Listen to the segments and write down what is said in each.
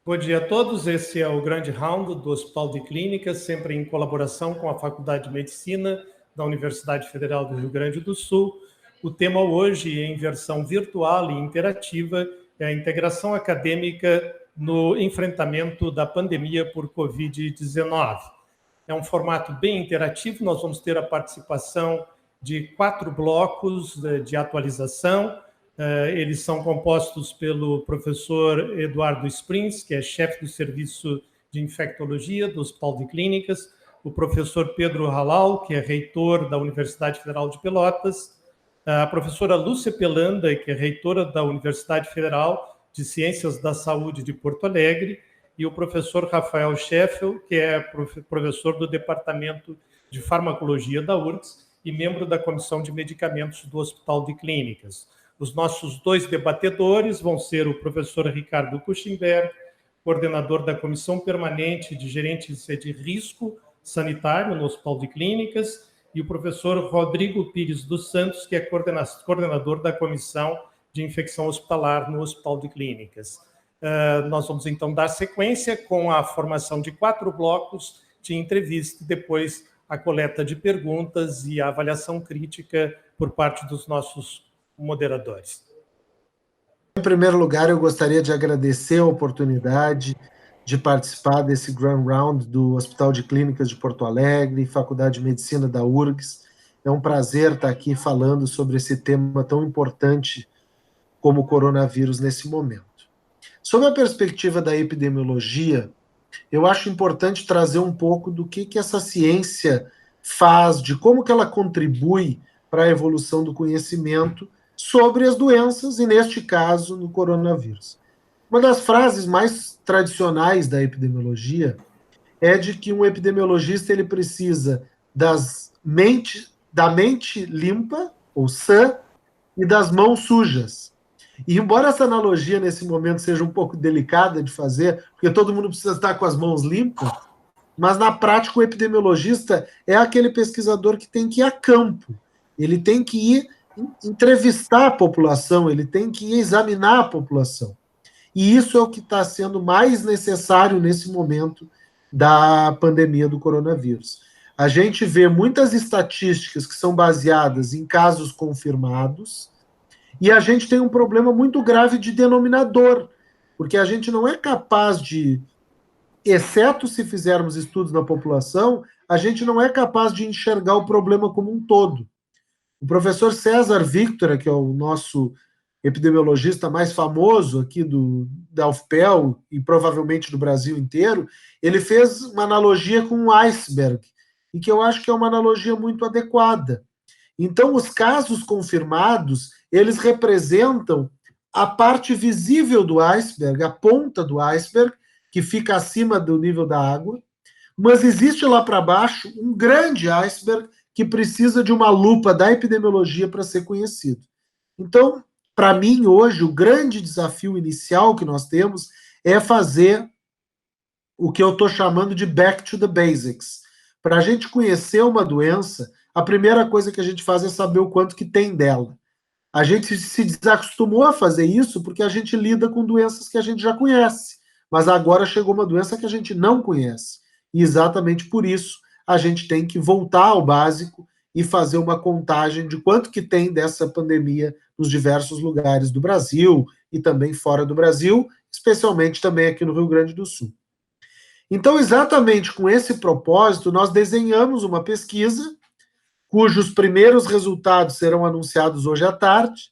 Bom dia a todos, esse é o grande round do Hospital de Clínicas, sempre em colaboração com a Faculdade de Medicina da Universidade Federal do Rio Grande do Sul. O tema hoje, em versão virtual e interativa, é a integração acadêmica no enfrentamento da pandemia por Covid-19. É um formato bem interativo, nós vamos ter a participação de 4 blocos de atualização. Eles são compostos pelo professor Eduardo Sprins, que é chefe do Serviço de Infectologia do Hospital de Clínicas, o professor Pedro Halal, que é reitor da Universidade Federal de Pelotas, a professora Lúcia Pelanda, que é reitora da Universidade Federal de Ciências da Saúde de Porto Alegre, e o professor Rafael Scheffel, que é professor do Departamento de Farmacologia da URGS e membro da Comissão de Medicamentos do Hospital de Clínicas. Os nossos 2 debatedores vão ser o professor Ricardo Kuchenberg, coordenador da Comissão Permanente de Gerência de Risco Sanitário no Hospital de Clínicas, e o professor Rodrigo Pires dos Santos, que é coordenador da Comissão de Infecção Hospitalar no Hospital de Clínicas. Nós vamos, então, dar sequência com a formação de 4 blocos de entrevista e depois a coleta de perguntas e a avaliação crítica por parte dos nossos moderadores. Em primeiro lugar, eu gostaria de agradecer a oportunidade de participar desse Grand Round do Hospital de Clínicas de Porto Alegre, Faculdade de Medicina da URGS. É um prazer estar aqui falando sobre esse tema tão importante como o coronavírus nesse momento. Sob a perspectiva da epidemiologia, eu acho importante trazer um pouco do que essa ciência faz, de como que ela contribui para a evolução do conhecimento sobre as doenças, e neste caso, no coronavírus. Uma das frases mais tradicionais da epidemiologia é de que um epidemiologista ele precisa da mente limpa, ou sã, e das mãos sujas. E embora essa analogia nesse momento seja um pouco delicada de fazer, porque todo mundo precisa estar com as mãos limpas, mas na prática o epidemiologista é aquele pesquisador que tem que ir a campo, ele tem que ir entrevistar a população, ele tem que ir examinar a população. E isso é o que está sendo mais necessário nesse momento da pandemia do coronavírus. A gente vê muitas estatísticas que são baseadas em casos confirmados, e a gente tem um problema muito grave de denominador, porque a gente não é capaz de, exceto se fizermos estudos na população, a gente não é capaz de enxergar o problema como um todo. O professor César Victor, que é o nosso epidemiologista mais famoso aqui da UFPEL e provavelmente do Brasil inteiro, ele fez uma analogia com um iceberg, e que eu acho que é uma analogia muito adequada. Então, os casos confirmados, eles representam a parte visível do iceberg, a ponta do iceberg, que fica acima do nível da água, mas existe lá para baixo um grande iceberg que precisa de uma lupa da epidemiologia para ser conhecido. Então, para mim, hoje, o grande desafio inicial que nós temos é fazer o que eu estou chamando de back to the basics. Para a gente conhecer uma doença, a primeira coisa que a gente faz é saber o quanto que tem dela. A gente se desacostumou a fazer isso porque a gente lida com doenças que a gente já conhece, mas agora chegou uma doença que a gente não conhece. E exatamente por isso a gente tem que voltar ao básico e fazer uma contagem de quanto que tem dessa pandemia nos diversos lugares do Brasil e também fora do Brasil, especialmente também aqui no Rio Grande do Sul. Então, exatamente com esse propósito, nós desenhamos uma pesquisa cujos primeiros resultados serão anunciados hoje à tarde,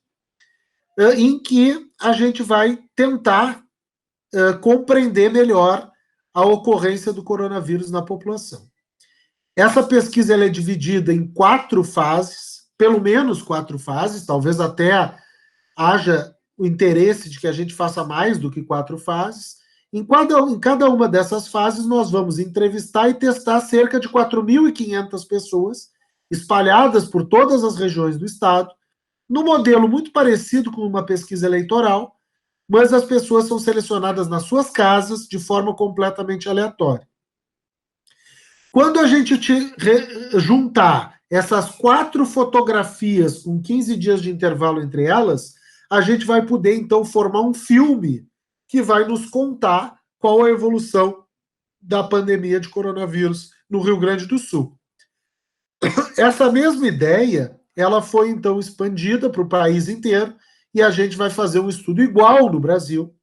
em que a gente vai tentar compreender melhor a ocorrência do coronavírus na população. Essa pesquisa ela é dividida em 4 fases, pelo menos 4 fases, talvez até haja o interesse de que a gente faça mais do que 4 fases. Em cada uma dessas fases, nós vamos entrevistar e testar cerca de 4.500 pessoas, espalhadas por todas as regiões do estado, num modelo muito parecido com uma pesquisa eleitoral, mas as pessoas são selecionadas nas suas casas de forma completamente aleatória. Quando a gente juntar essas 4 fotografias com 15 dias de intervalo entre elas, a gente vai poder, então, formar um filme que vai nos contar qual a evolução da pandemia de coronavírus no Rio Grande do Sul. Essa mesma ideia, ela foi então expandida para o país inteiro e a gente vai fazer um estudo igual no Brasil,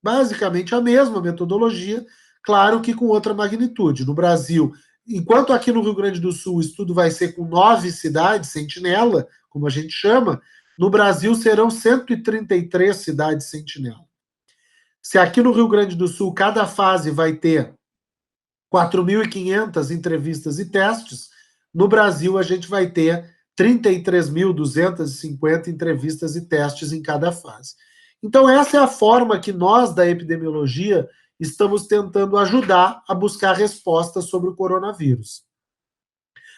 basicamente a mesma metodologia, claro que com outra magnitude. No Brasil, enquanto aqui no Rio Grande do Sul o estudo vai ser com 9 cidades, sentinela, como a gente chama, no Brasil serão 133 cidades sentinela. Se aqui no Rio Grande do Sul cada fase vai ter 4.500 entrevistas e testes, no Brasil a gente vai ter 33.250 entrevistas e testes em cada fase. Então essa é a forma que nós da epidemiologia estamos tentando ajudar a buscar respostas sobre o coronavírus.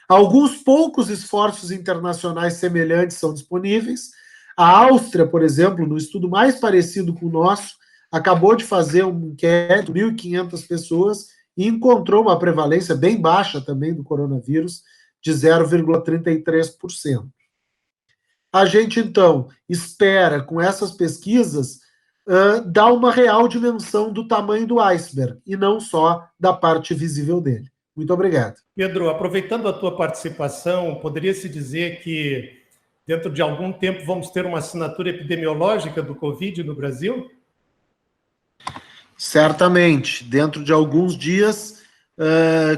Alguns poucos esforços internacionais semelhantes são disponíveis. A Áustria, por exemplo, no estudo mais parecido com o nosso, acabou de fazer um inquérito, 1.500 pessoas, e encontrou uma prevalência bem baixa também do coronavírus, de 0,33%. A gente, então, espera, com essas pesquisas, dar uma real dimensão do tamanho do iceberg, e não só da parte visível dele. Muito obrigado. Pedro, aproveitando a tua participação, poderia-se dizer que dentro de algum tempo vamos ter uma assinatura epidemiológica do Covid no Brasil? Certamente, dentro de alguns dias,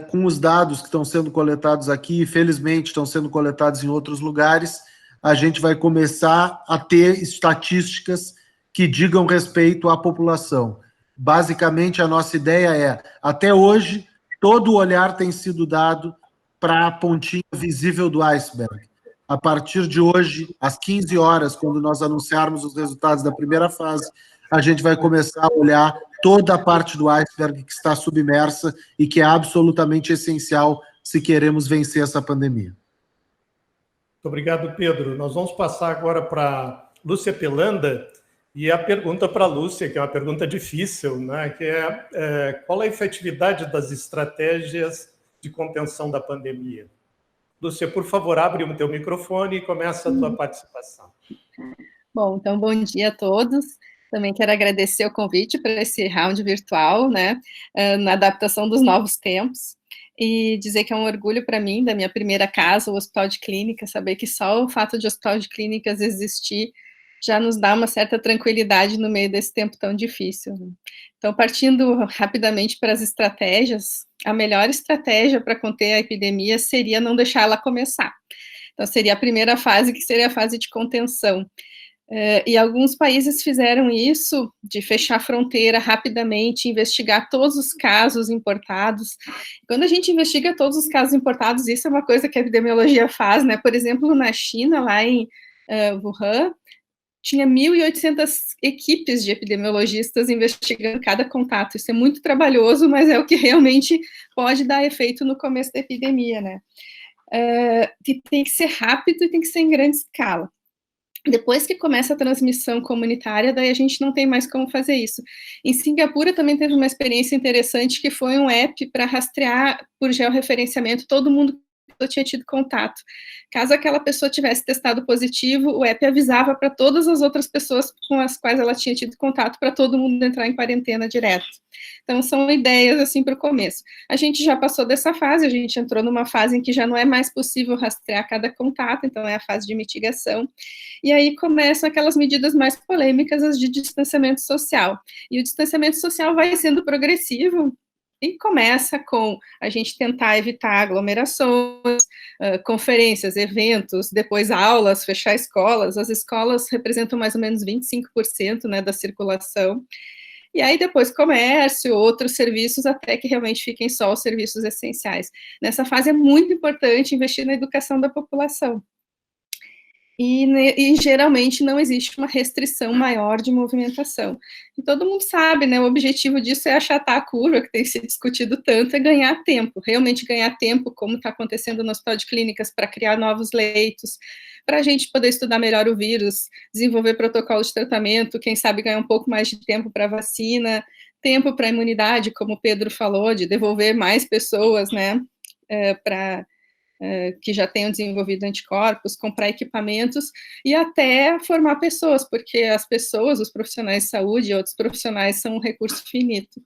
com os dados que estão sendo coletados aqui, felizmente estão sendo coletados em outros lugares, a gente vai começar a ter estatísticas que digam respeito à população. Basicamente, a nossa ideia é, até hoje, todo o olhar tem sido dado para a pontinha visível do iceberg. A partir de hoje, às 15 horas, quando nós anunciarmos os resultados da primeira fase, a gente vai começar a olhar toda a parte do iceberg que está submersa e que é absolutamente essencial se queremos vencer essa pandemia. Muito obrigado, Pedro. Nós vamos passar agora para Lúcia Pelanda, e a pergunta para a Lúcia, que é uma pergunta difícil, né, que é qual a efetividade das estratégias de contenção da pandemia? Lúcia, por favor, abre o teu microfone e começa a tua participação. Bom, então, bom dia a todos. Também quero agradecer o convite para esse round virtual, né, na adaptação dos novos tempos, e dizer que é um orgulho para mim, da minha primeira casa, o Hospital de Clínicas, saber que só o fato de o Hospital de Clínicas existir já nos dá uma certa tranquilidade no meio desse tempo tão difícil. Então, partindo rapidamente para as estratégias, a melhor estratégia para conter a epidemia seria não deixar ela começar. Então, seria a primeira fase, que seria a fase de contenção. E alguns países fizeram isso, de fechar a fronteira rapidamente, investigar todos os casos importados. Quando a gente investiga todos os casos importados, isso é uma coisa que a epidemiologia faz, né? Por exemplo, na China, lá em Wuhan, tinha 1.800 equipes de epidemiologistas investigando cada contato. Isso é muito trabalhoso, mas é o que realmente pode dar efeito no começo da epidemia, né? Tem que ser rápido e tem que ser em grande escala. Depois que começa a transmissão comunitária, daí a gente não tem mais como fazer isso. Em Singapura também teve uma experiência interessante, que foi um app para rastrear por georreferenciamento todo mundo que tinha tido contato. Caso aquela pessoa tivesse testado positivo, o app avisava para todas as outras pessoas com as quais ela tinha tido contato, para todo mundo entrar em quarentena direto. Então, são ideias, assim, para o começo. A gente já passou dessa fase, a gente entrou numa fase em que já não é mais possível rastrear cada contato, então é a fase de mitigação. E aí começam aquelas medidas mais polêmicas, as de distanciamento social. E o distanciamento social vai sendo progressivo, e começa com a gente tentar evitar aglomerações, conferências, eventos, depois aulas, fechar escolas. As escolas representam mais ou menos 25%, né, da circulação. E aí depois comércio, outros serviços, até que realmente fiquem só os serviços essenciais. Nessa fase é muito importante investir na educação da população. E geralmente não existe uma restrição maior de movimentação. E todo mundo sabe, né, o objetivo disso é achatar a curva, que tem sido discutido tanto, é ganhar tempo, realmente ganhar tempo, como está acontecendo no Hospital de Clínicas, para criar novos leitos, para a gente poder estudar melhor o vírus, desenvolver protocolos de tratamento, quem sabe ganhar um pouco mais de tempo para vacina, tempo para imunidade, como o Pedro falou, de devolver mais pessoas, né, que já tenham desenvolvido anticorpos, comprar equipamentos e até formar pessoas, porque as pessoas, os profissionais de saúde e outros profissionais são um recurso finito.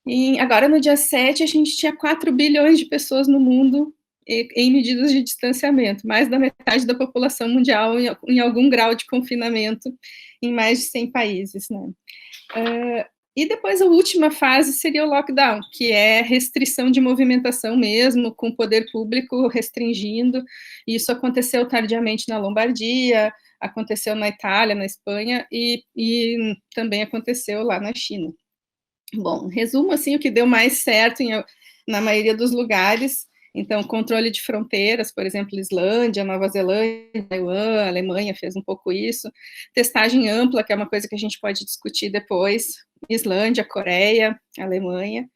E agora, no dia 7, a gente tinha 4 bilhões de pessoas no mundo em medidas de distanciamento, mais da metade da população mundial em algum grau de confinamento em mais de 100 países, né? E depois a última fase seria o lockdown, que é restrição de movimentação mesmo, com o poder público restringindo. Isso aconteceu tardiamente na Lombardia, aconteceu na Itália, na Espanha, e também aconteceu lá na China. Bom, resumo assim o que deu mais certo na maioria dos lugares. Então, controle de fronteiras, por exemplo, Islândia, Nova Zelândia, Taiwan, Alemanha fez um pouco isso. Testagem ampla, que é uma coisa que a gente pode discutir depois. Islândia, Coreia, Alemanha.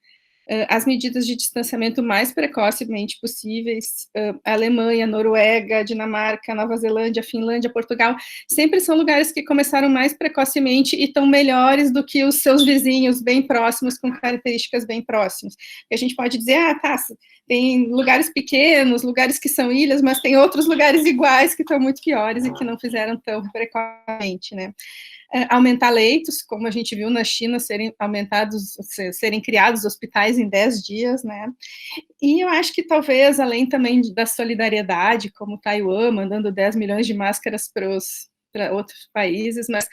As medidas de distanciamento mais precocemente possíveis, Alemanha, Noruega, Dinamarca, Nova Zelândia, Finlândia, Portugal, sempre são lugares que começaram mais precocemente e estão melhores do que os seus vizinhos bem próximos, com características bem próximas. E a gente pode dizer, tem lugares pequenos, lugares que são ilhas, mas tem outros lugares iguais que estão muito piores e que não fizeram tão precocemente, né? Aumentar leitos, como a gente viu na China, serem criados hospitais em 10 dias, né? E eu acho que talvez, além também da solidariedade, como Taiwan, mandando 10 milhões de máscaras para outros países, mas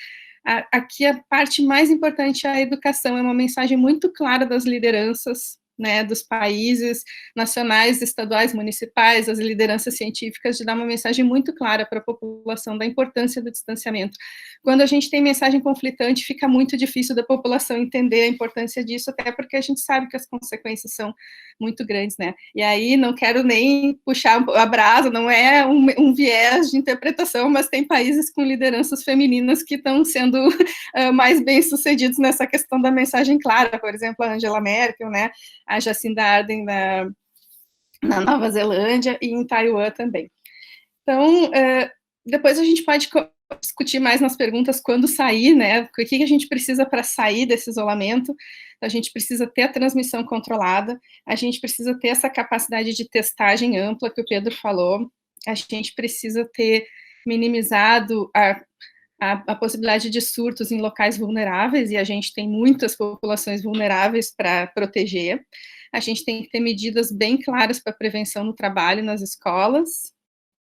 aqui a parte mais importante é a educação, é uma mensagem muito clara das lideranças, né, dos países nacionais, estaduais, municipais, as lideranças científicas, de dar uma mensagem muito clara para a população da importância do distanciamento. Quando a gente tem mensagem conflitante, fica muito difícil da população entender a importância disso, até porque a gente sabe que as consequências são muito grandes, né? E aí, não quero nem puxar a brasa, não é um viés de interpretação, mas tem países com lideranças femininas que estão sendo mais bem-sucedidos nessa questão da mensagem clara, por exemplo, a Angela Merkel, né? A Jacinda Ardern na Nova Zelândia e em Taiwan também. Então, depois a gente pode discutir mais nas perguntas quando sair, né? O que a gente precisa para sair desse isolamento. A gente precisa ter a transmissão controlada, a gente precisa ter essa capacidade de testagem ampla que o Pedro falou, a gente precisa ter minimizado a possibilidade de surtos em locais vulneráveis, e a gente tem muitas populações vulneráveis para proteger. A gente tem que ter medidas bem claras para prevenção no trabalho, nas escolas,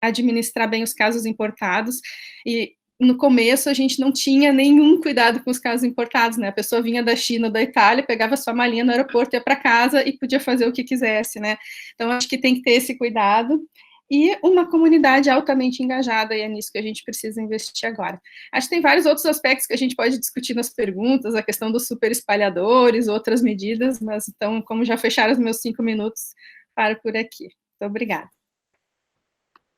administrar bem os casos importados, e no começo a gente não tinha nenhum cuidado com os casos importados, né? A pessoa vinha da China, da Itália, pegava sua malinha no aeroporto, ia para casa e podia fazer o que quisesse, né? Então, acho que tem que ter esse cuidado. E uma comunidade altamente engajada, e é nisso que a gente precisa investir agora. Acho que tem vários outros aspectos que a gente pode discutir nas perguntas, a questão dos super espalhadores, outras medidas, mas então, como já fecharam os meus 5 minutos, paro por aqui. Muito obrigada.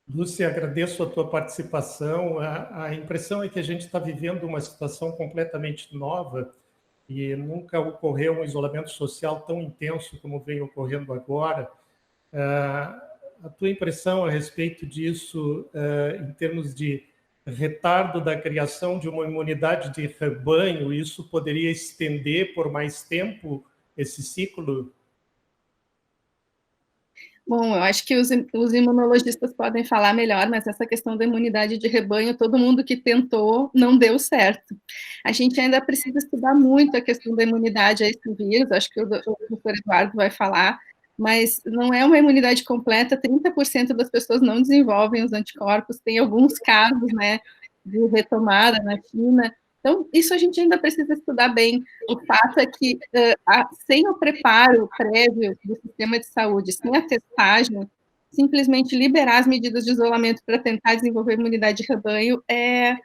Lúcia, agradeço a tua participação. A impressão é que a gente está vivendo uma situação completamente nova e nunca ocorreu um isolamento social tão intenso como vem ocorrendo agora. A tua impressão a respeito disso, em termos de retardo da criação de uma imunidade de rebanho, isso poderia estender por mais tempo esse ciclo? Bom, eu acho que os imunologistas podem falar melhor, mas essa questão da imunidade de rebanho, todo mundo que tentou não deu certo. A gente ainda precisa estudar muito a questão da imunidade a esse vírus, acho que o doutor Eduardo vai falar, mas não é uma imunidade completa, 30% das pessoas não desenvolvem os anticorpos, tem alguns casos, né, de retomada na China. Então, isso a gente ainda precisa estudar bem. O fato é que, sem o preparo prévio do sistema de saúde, sem a testagem, simplesmente liberar as medidas de isolamento para tentar desenvolver imunidade de rebanho é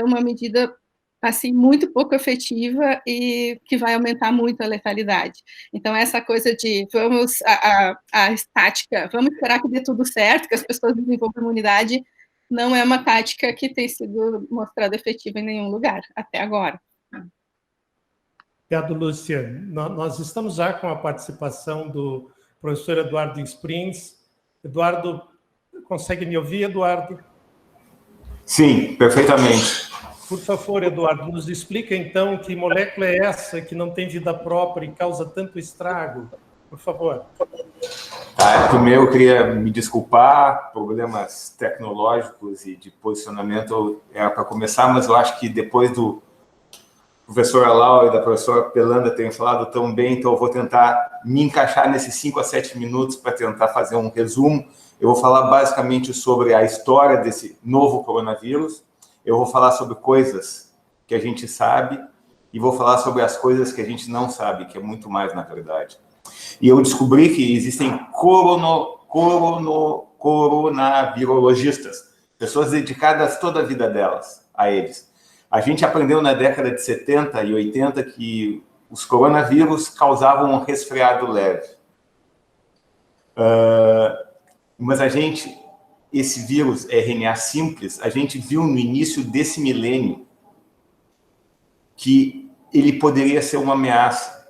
uma medida assim, muito pouco efetiva e que vai aumentar muito a letalidade. Então, essa coisa de a estática, vamos esperar que dê tudo certo, que as pessoas desenvolvam imunidade, não é uma tática que tem sido mostrada efetiva em nenhum lugar, até agora. Obrigado, Lúcia. Nós estamos já com a participação do professor Eduardo Springs. Eduardo, consegue me ouvir, Eduardo? Sim, perfeitamente. Por favor, Eduardo, nos explica, então, que molécula é essa que não tem vida própria e causa tanto estrago? Por favor. Primeiro, eu queria me desculpar, problemas tecnológicos e de posicionamento era para começar, mas eu acho que depois do professora Laura e da professora Pelanda tenham falado tão bem, então eu vou tentar me encaixar nesses 5 a 7 minutos para tentar fazer um resumo. Eu vou falar basicamente sobre a história desse novo coronavírus, eu vou falar sobre coisas que a gente sabe e vou falar sobre as coisas que a gente não sabe, que é muito mais, na verdade. E eu descobri que existem coronavirologistas, pessoas dedicadas toda a vida delas a eles. A gente aprendeu na década de 70 e 80 que os coronavírus causavam um resfriado leve. Mas esse vírus RNA simples, a gente viu no início desse milênio que ele poderia ser uma ameaça.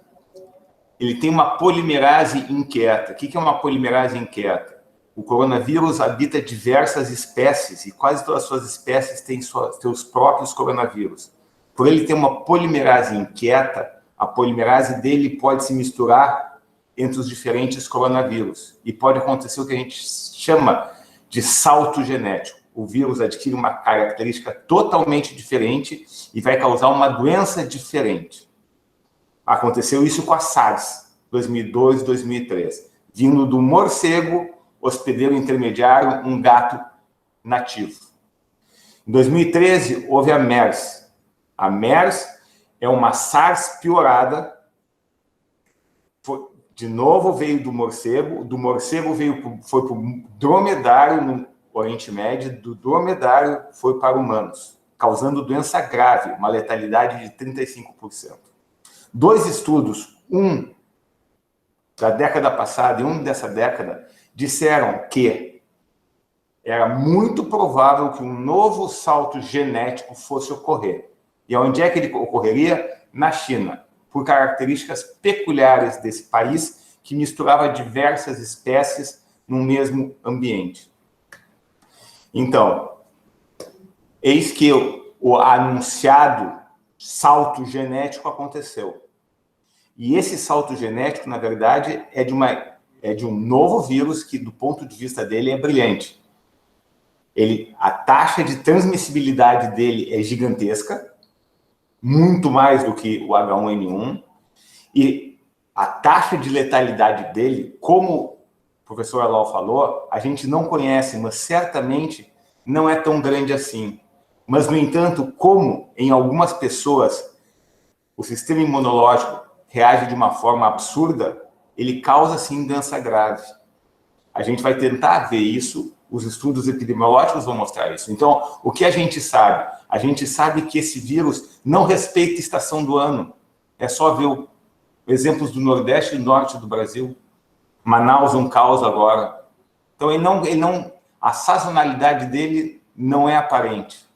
Ele tem uma polimerase inquieta. O que é uma polimerase inquieta? O coronavírus habita diversas espécies e quase todas as suas espécies têm seus próprios coronavírus. Por ele ter uma polimerase inquieta, a polimerase dele pode se misturar entre os diferentes coronavírus e pode acontecer o que a gente chama de salto genético. O vírus adquire uma característica totalmente diferente e vai causar uma doença diferente. Aconteceu isso com a SARS, 2002, 2003, vindo do morcego, hospedeiro intermediário, um gato nativo. Em 2013, houve a MERS. A MERS é uma SARS piorada. De novo veio do morcego foi para o dromedário no Oriente Médio, do dromedário foi para humanos, causando doença grave, uma letalidade de 35%. 2 estudos, um da década passada e um dessa década, disseram que era muito provável que um novo salto genético fosse ocorrer. E onde é que ele ocorreria? Na China, por características peculiares desse país, que misturava diversas espécies no mesmo ambiente. Então, eis que o anunciado salto genético aconteceu. E esse salto genético, na verdade, é de um novo vírus que, do ponto de vista dele, é brilhante. A taxa de transmissibilidade dele é gigantesca, muito mais do que o H1N1, e a taxa de letalidade dele, como o professor Alau falou, a gente não conhece, mas certamente não é tão grande assim. Mas, no entanto, como em algumas pessoas o sistema imunológico reage de uma forma absurda, ele causa, sim, doença grave. A gente vai tentar ver isso, os estudos epidemiológicos vão mostrar isso. Então, o que a gente sabe? A gente sabe que esse vírus não respeita a estação do ano. É só ver exemplos do Nordeste e do Norte do Brasil. Manaus, um caos agora. Então, a sazonalidade dele não é aparente.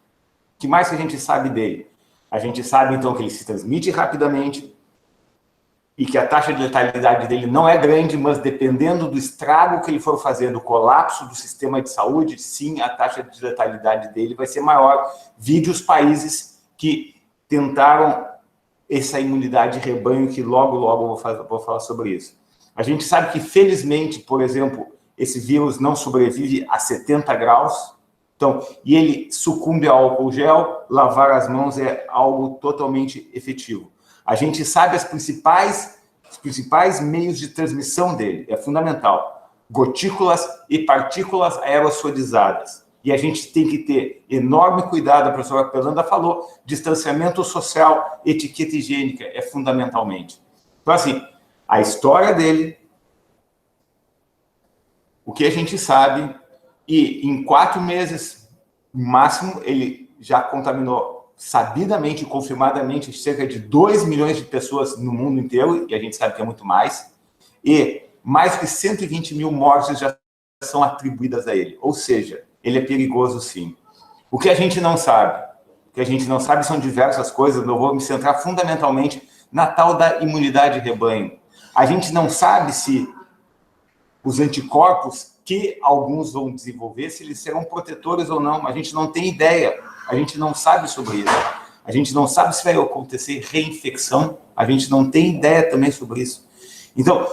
O que mais que a gente sabe dele? A gente sabe, então, que ele se transmite rapidamente e que a taxa de letalidade dele não é grande, mas dependendo do estrago que ele for fazendo, o colapso do sistema de saúde, sim, a taxa de letalidade dele vai ser maior. Vide os países que tentaram essa imunidade de rebanho, que logo vou falar sobre isso. A gente sabe que, felizmente, por exemplo, esse vírus não sobrevive a 70 graus, então, e ele sucumbe ao álcool gel, lavar as mãos é algo totalmente efetivo. A gente sabe os principais meios de transmissão dele, é fundamental. Gotículas e partículas aerossolizadas. E a gente tem que ter enorme cuidado, a professora Pelanda falou, distanciamento social, etiqueta higiênica, é fundamentalmente. Então, assim, a história dele, o que a gente sabe, e em 4 meses, no máximo, ele já contaminou sabidamente e confirmadamente cerca de 2 milhões de pessoas no mundo inteiro, e a gente sabe que é muito mais, e mais de 120 mil mortes já são atribuídas a ele. Ou seja, ele é perigoso, sim. O que a gente não sabe? O que a gente não sabe são diversas coisas, eu vou me centrar fundamentalmente na tal da imunidade de rebanho. A gente não sabe se os anticorpos que alguns vão desenvolver, se eles serão protetores ou não. A gente não tem ideia. A gente não sabe sobre isso. A gente não sabe se vai acontecer reinfecção. A gente não tem ideia também sobre isso. Então,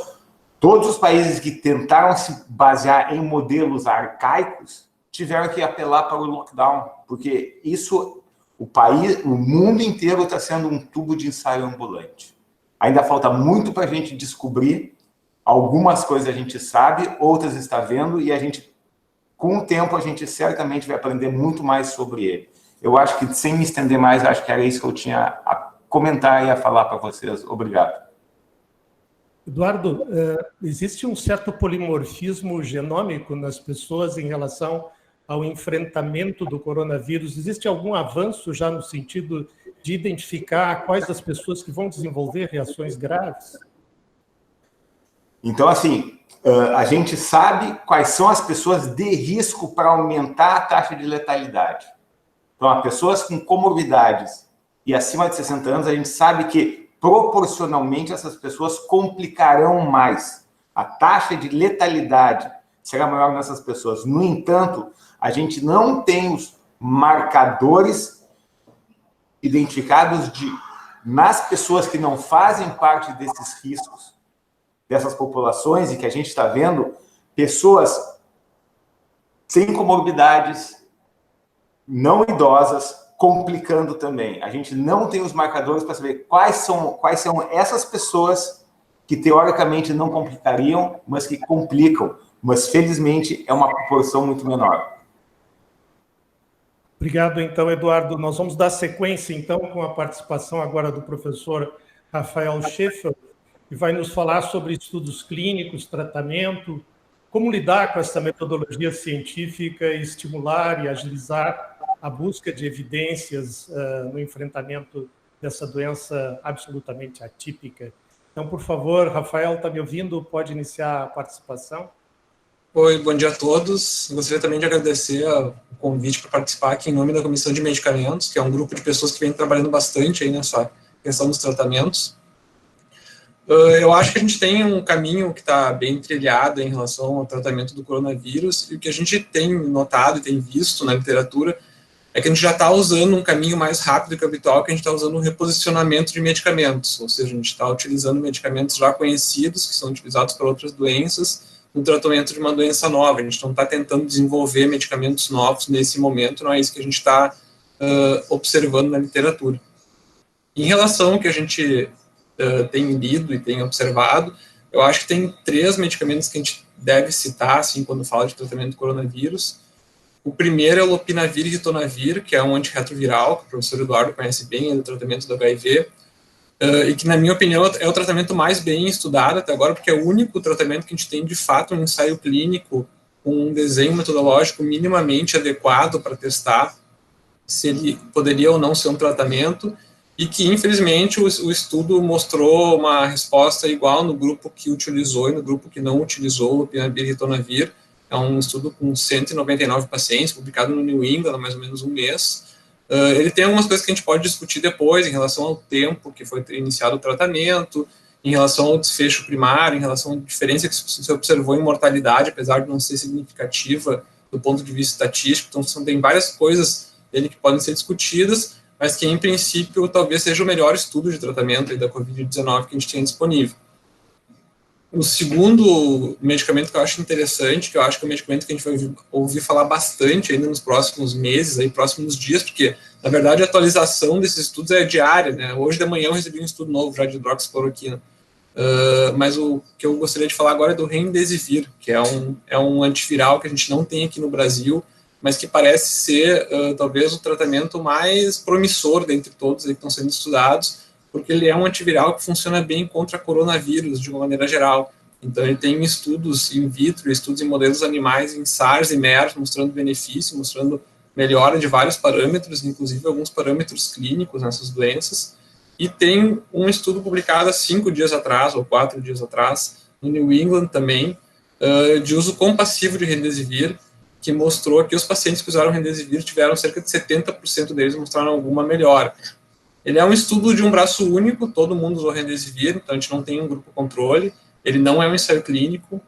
todos os países que tentaram se basear em modelos arcaicos tiveram que apelar para o lockdown, porque o mundo inteiro está sendo um tubo de ensaio ambulante. Ainda falta muito para a gente descobrir. Algumas coisas a gente sabe, outras está vendo, e com o tempo, a gente certamente vai aprender muito mais sobre ele. Eu acho que, sem me estender mais, acho que era isso que eu tinha a comentar e a falar para vocês. Obrigado. Eduardo, existe um certo polimorfismo genômico nas pessoas em relação ao enfrentamento do coronavírus? Existe algum avanço já no sentido de identificar quais as pessoas que vão desenvolver reações graves? Então, assim, a gente sabe quais são as pessoas de risco para aumentar a taxa de letalidade. Então, as pessoas com comorbidades e acima de 60 anos, a gente sabe que, proporcionalmente, essas pessoas complicarão mais. A taxa de letalidade será maior nessas pessoas. No entanto, a gente não tem os marcadores identificados nas pessoas que não fazem parte desses riscos, dessas populações, e que a gente está vendo pessoas sem comorbidades, não idosas, complicando também. A gente não tem os marcadores para saber quais são essas pessoas que teoricamente não complicariam, mas que complicam. Mas, felizmente, é uma proporção muito menor. Obrigado, então, Eduardo. Nós vamos dar sequência, então, com a participação agora do professor Rafael Scheffel, que vai nos falar sobre estudos clínicos, tratamento, como lidar com essa metodologia científica e estimular e agilizar a busca de evidências no enfrentamento dessa doença absolutamente atípica. Então, por favor, Rafael, está me ouvindo? Pode iniciar a participação. Oi, bom dia a todos. Gostaria também de agradecer o convite para participar aqui em nome da Comissão de Medicamentos, que é um grupo de pessoas que vem trabalhando bastante aí nessa questão dos tratamentos. Eu acho que a gente tem um caminho que está bem trilhado em relação ao tratamento do coronavírus, e o que a gente tem notado e tem visto na literatura é que a gente já está usando um caminho mais rápido que o habitual, que a gente está usando um reposicionamento de medicamentos, ou seja, a gente está utilizando medicamentos já conhecidos, que são utilizados para outras doenças, no tratamento de uma doença nova. A gente não está tentando desenvolver medicamentos novos nesse momento, não é isso que a gente está observando na literatura. Em relação ao que a gente tem lido e tem observado, eu acho que tem 3 medicamentos que a gente deve citar, assim, quando fala de tratamento do coronavírus. O primeiro é o lopinavir e ritonavir, que é um antirretroviral, que o professor Eduardo conhece bem, é do tratamento do HIV, e que, na minha opinião, é o tratamento mais bem estudado até agora, porque é o único tratamento que a gente tem, de fato, um ensaio clínico com um desenho metodológico minimamente adequado para testar se ele poderia ou não ser um tratamento, e que, infelizmente, o estudo mostrou uma resposta igual no grupo que utilizou e no grupo que não utilizou o lopinavir e ritonavir. É um estudo com 199 pacientes, publicado no New England há mais ou menos um mês. Ele tem algumas coisas que a gente pode discutir depois, em relação ao tempo que foi iniciado o tratamento, em relação ao desfecho primário, em relação à diferença que se observou em mortalidade, apesar de não ser significativa do ponto de vista estatístico. Então, tem várias coisas dele que podem ser discutidas, mas que, em princípio, talvez seja o melhor estudo de tratamento da Covid-19 que a gente tem disponível. O segundo medicamento que eu acho interessante, que eu acho que é um medicamento que a gente vai ouvir falar bastante ainda nos próximos meses, aí, próximos dias, porque, na verdade, a atualização desses estudos é diária, né? Hoje de manhã eu recebi um estudo novo já de hidroxicloroquina. Mas o que eu gostaria de falar agora é do remdesivir, que é um antiviral que a gente não tem aqui no Brasil, mas que parece ser, talvez, o tratamento mais promissor dentre todos aí que estão sendo estudados, porque ele é um antiviral que funciona bem contra coronavírus, de uma maneira geral. Então, ele tem estudos in vitro, estudos em modelos animais, em SARS e MERS, mostrando benefício, mostrando melhora de vários parâmetros, inclusive alguns parâmetros clínicos nessas doenças. E tem um estudo publicado há 5 dias atrás, ou 4 dias atrás, no New England também, de uso compassivo de remdesivir, que mostrou que os pacientes que usaram remdesivir tiveram cerca de 70% deles mostraram alguma melhora. Ele é um estudo de um braço único, todo mundo usou remdesivir, então a gente não tem um grupo controle, ele não é um ensaio clínico,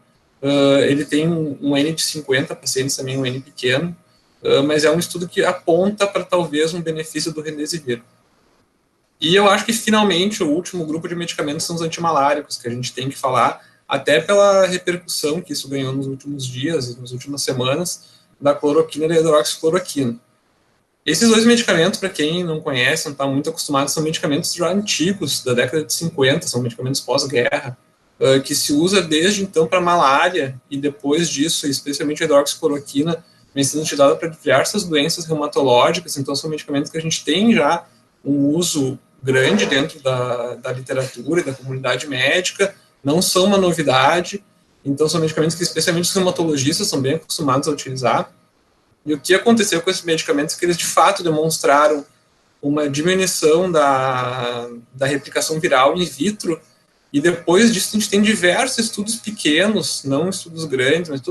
ele tem um N de 50 pacientes também, um N pequeno, mas é um estudo que aponta para talvez um benefício do remdesivir. E eu acho que, finalmente, o último grupo de medicamentos são os antimaláricos, que a gente tem que falar, até pela repercussão que isso ganhou nos últimos dias e nas últimas semanas, da cloroquina e da hidroxicloroquina. Esses dois medicamentos, para quem não conhece, não está muito acostumado, são medicamentos já antigos, da década de 50, são medicamentos pós-guerra, que se usa desde então para malária, e depois disso, especialmente a hidroxicloroquina, vem sendo utilizada para diversas doenças reumatológicas. Então são medicamentos que a gente tem já um uso grande dentro da literatura e da comunidade médica, não são uma novidade, então são medicamentos que especialmente os reumatologistas são bem acostumados a utilizar. E o que aconteceu com esses medicamentos é que eles, de fato, demonstraram uma diminuição da replicação viral in vitro, e depois disso a gente tem diversos estudos pequenos, não estudos grandes, mas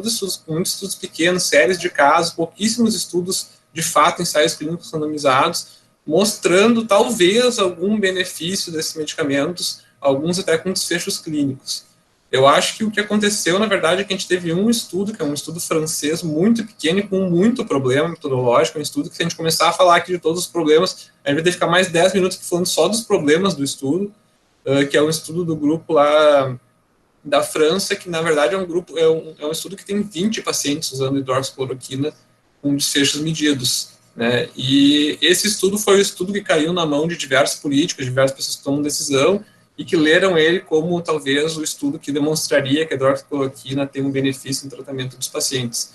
muitos estudos pequenos, séries de casos, pouquíssimos estudos, de fato, ensaios clínicos randomizados, mostrando, talvez, algum benefício desses medicamentos, alguns até com desfechos clínicos. Eu acho que o que aconteceu, na verdade, é que a gente teve um estudo, que é um estudo francês muito pequeno e com muito problema metodológico, um estudo que, se a gente começar a falar aqui de todos os problemas, a gente vai ter que ficar mais 10 minutos falando só dos problemas do estudo, que é um estudo do grupo lá da França, que, na verdade, é um estudo que tem 20 pacientes usando hidroxicloroquina com desfechos medidos, né? E esse estudo foi o estudo que caiu na mão de diversos políticos, diversas pessoas que tomam decisão, e que leram ele como talvez o estudo que demonstraria que a hidroxicloroquina tem um benefício no tratamento dos pacientes.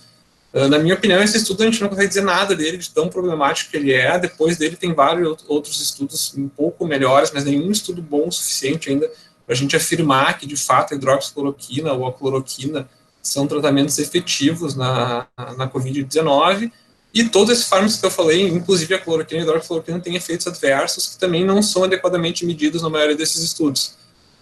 Na minha opinião, esse estudo a gente não consegue dizer nada dele, de tão problemático que ele é. Depois dele tem vários outros estudos um pouco melhores, mas nenhum estudo bom o suficiente ainda para a gente afirmar que, de fato, a hidroxicloroquina ou a cloroquina são tratamentos efetivos na Covid-19. E todos esses fármacos que eu falei, inclusive a cloroquina e a hidroxicloroquina, têm efeitos adversos que também não são adequadamente medidos na maioria desses estudos.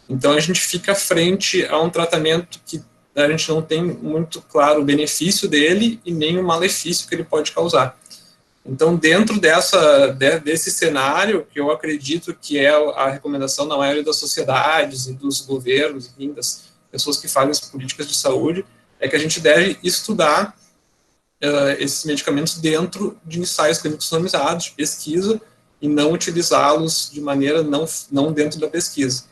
Então, a gente fica frente a um tratamento que a gente não tem muito claro o benefício dele e nem o malefício que ele pode causar. Então, dentro desse cenário, que eu acredito que é a recomendação da maioria das sociedades e dos governos, enfim, das pessoas que fazem as políticas de saúde, é que a gente deve estudar esses medicamentos dentro de ensaios clínicos randomizados, de pesquisa, e não utilizá-los de maneira não dentro da pesquisa.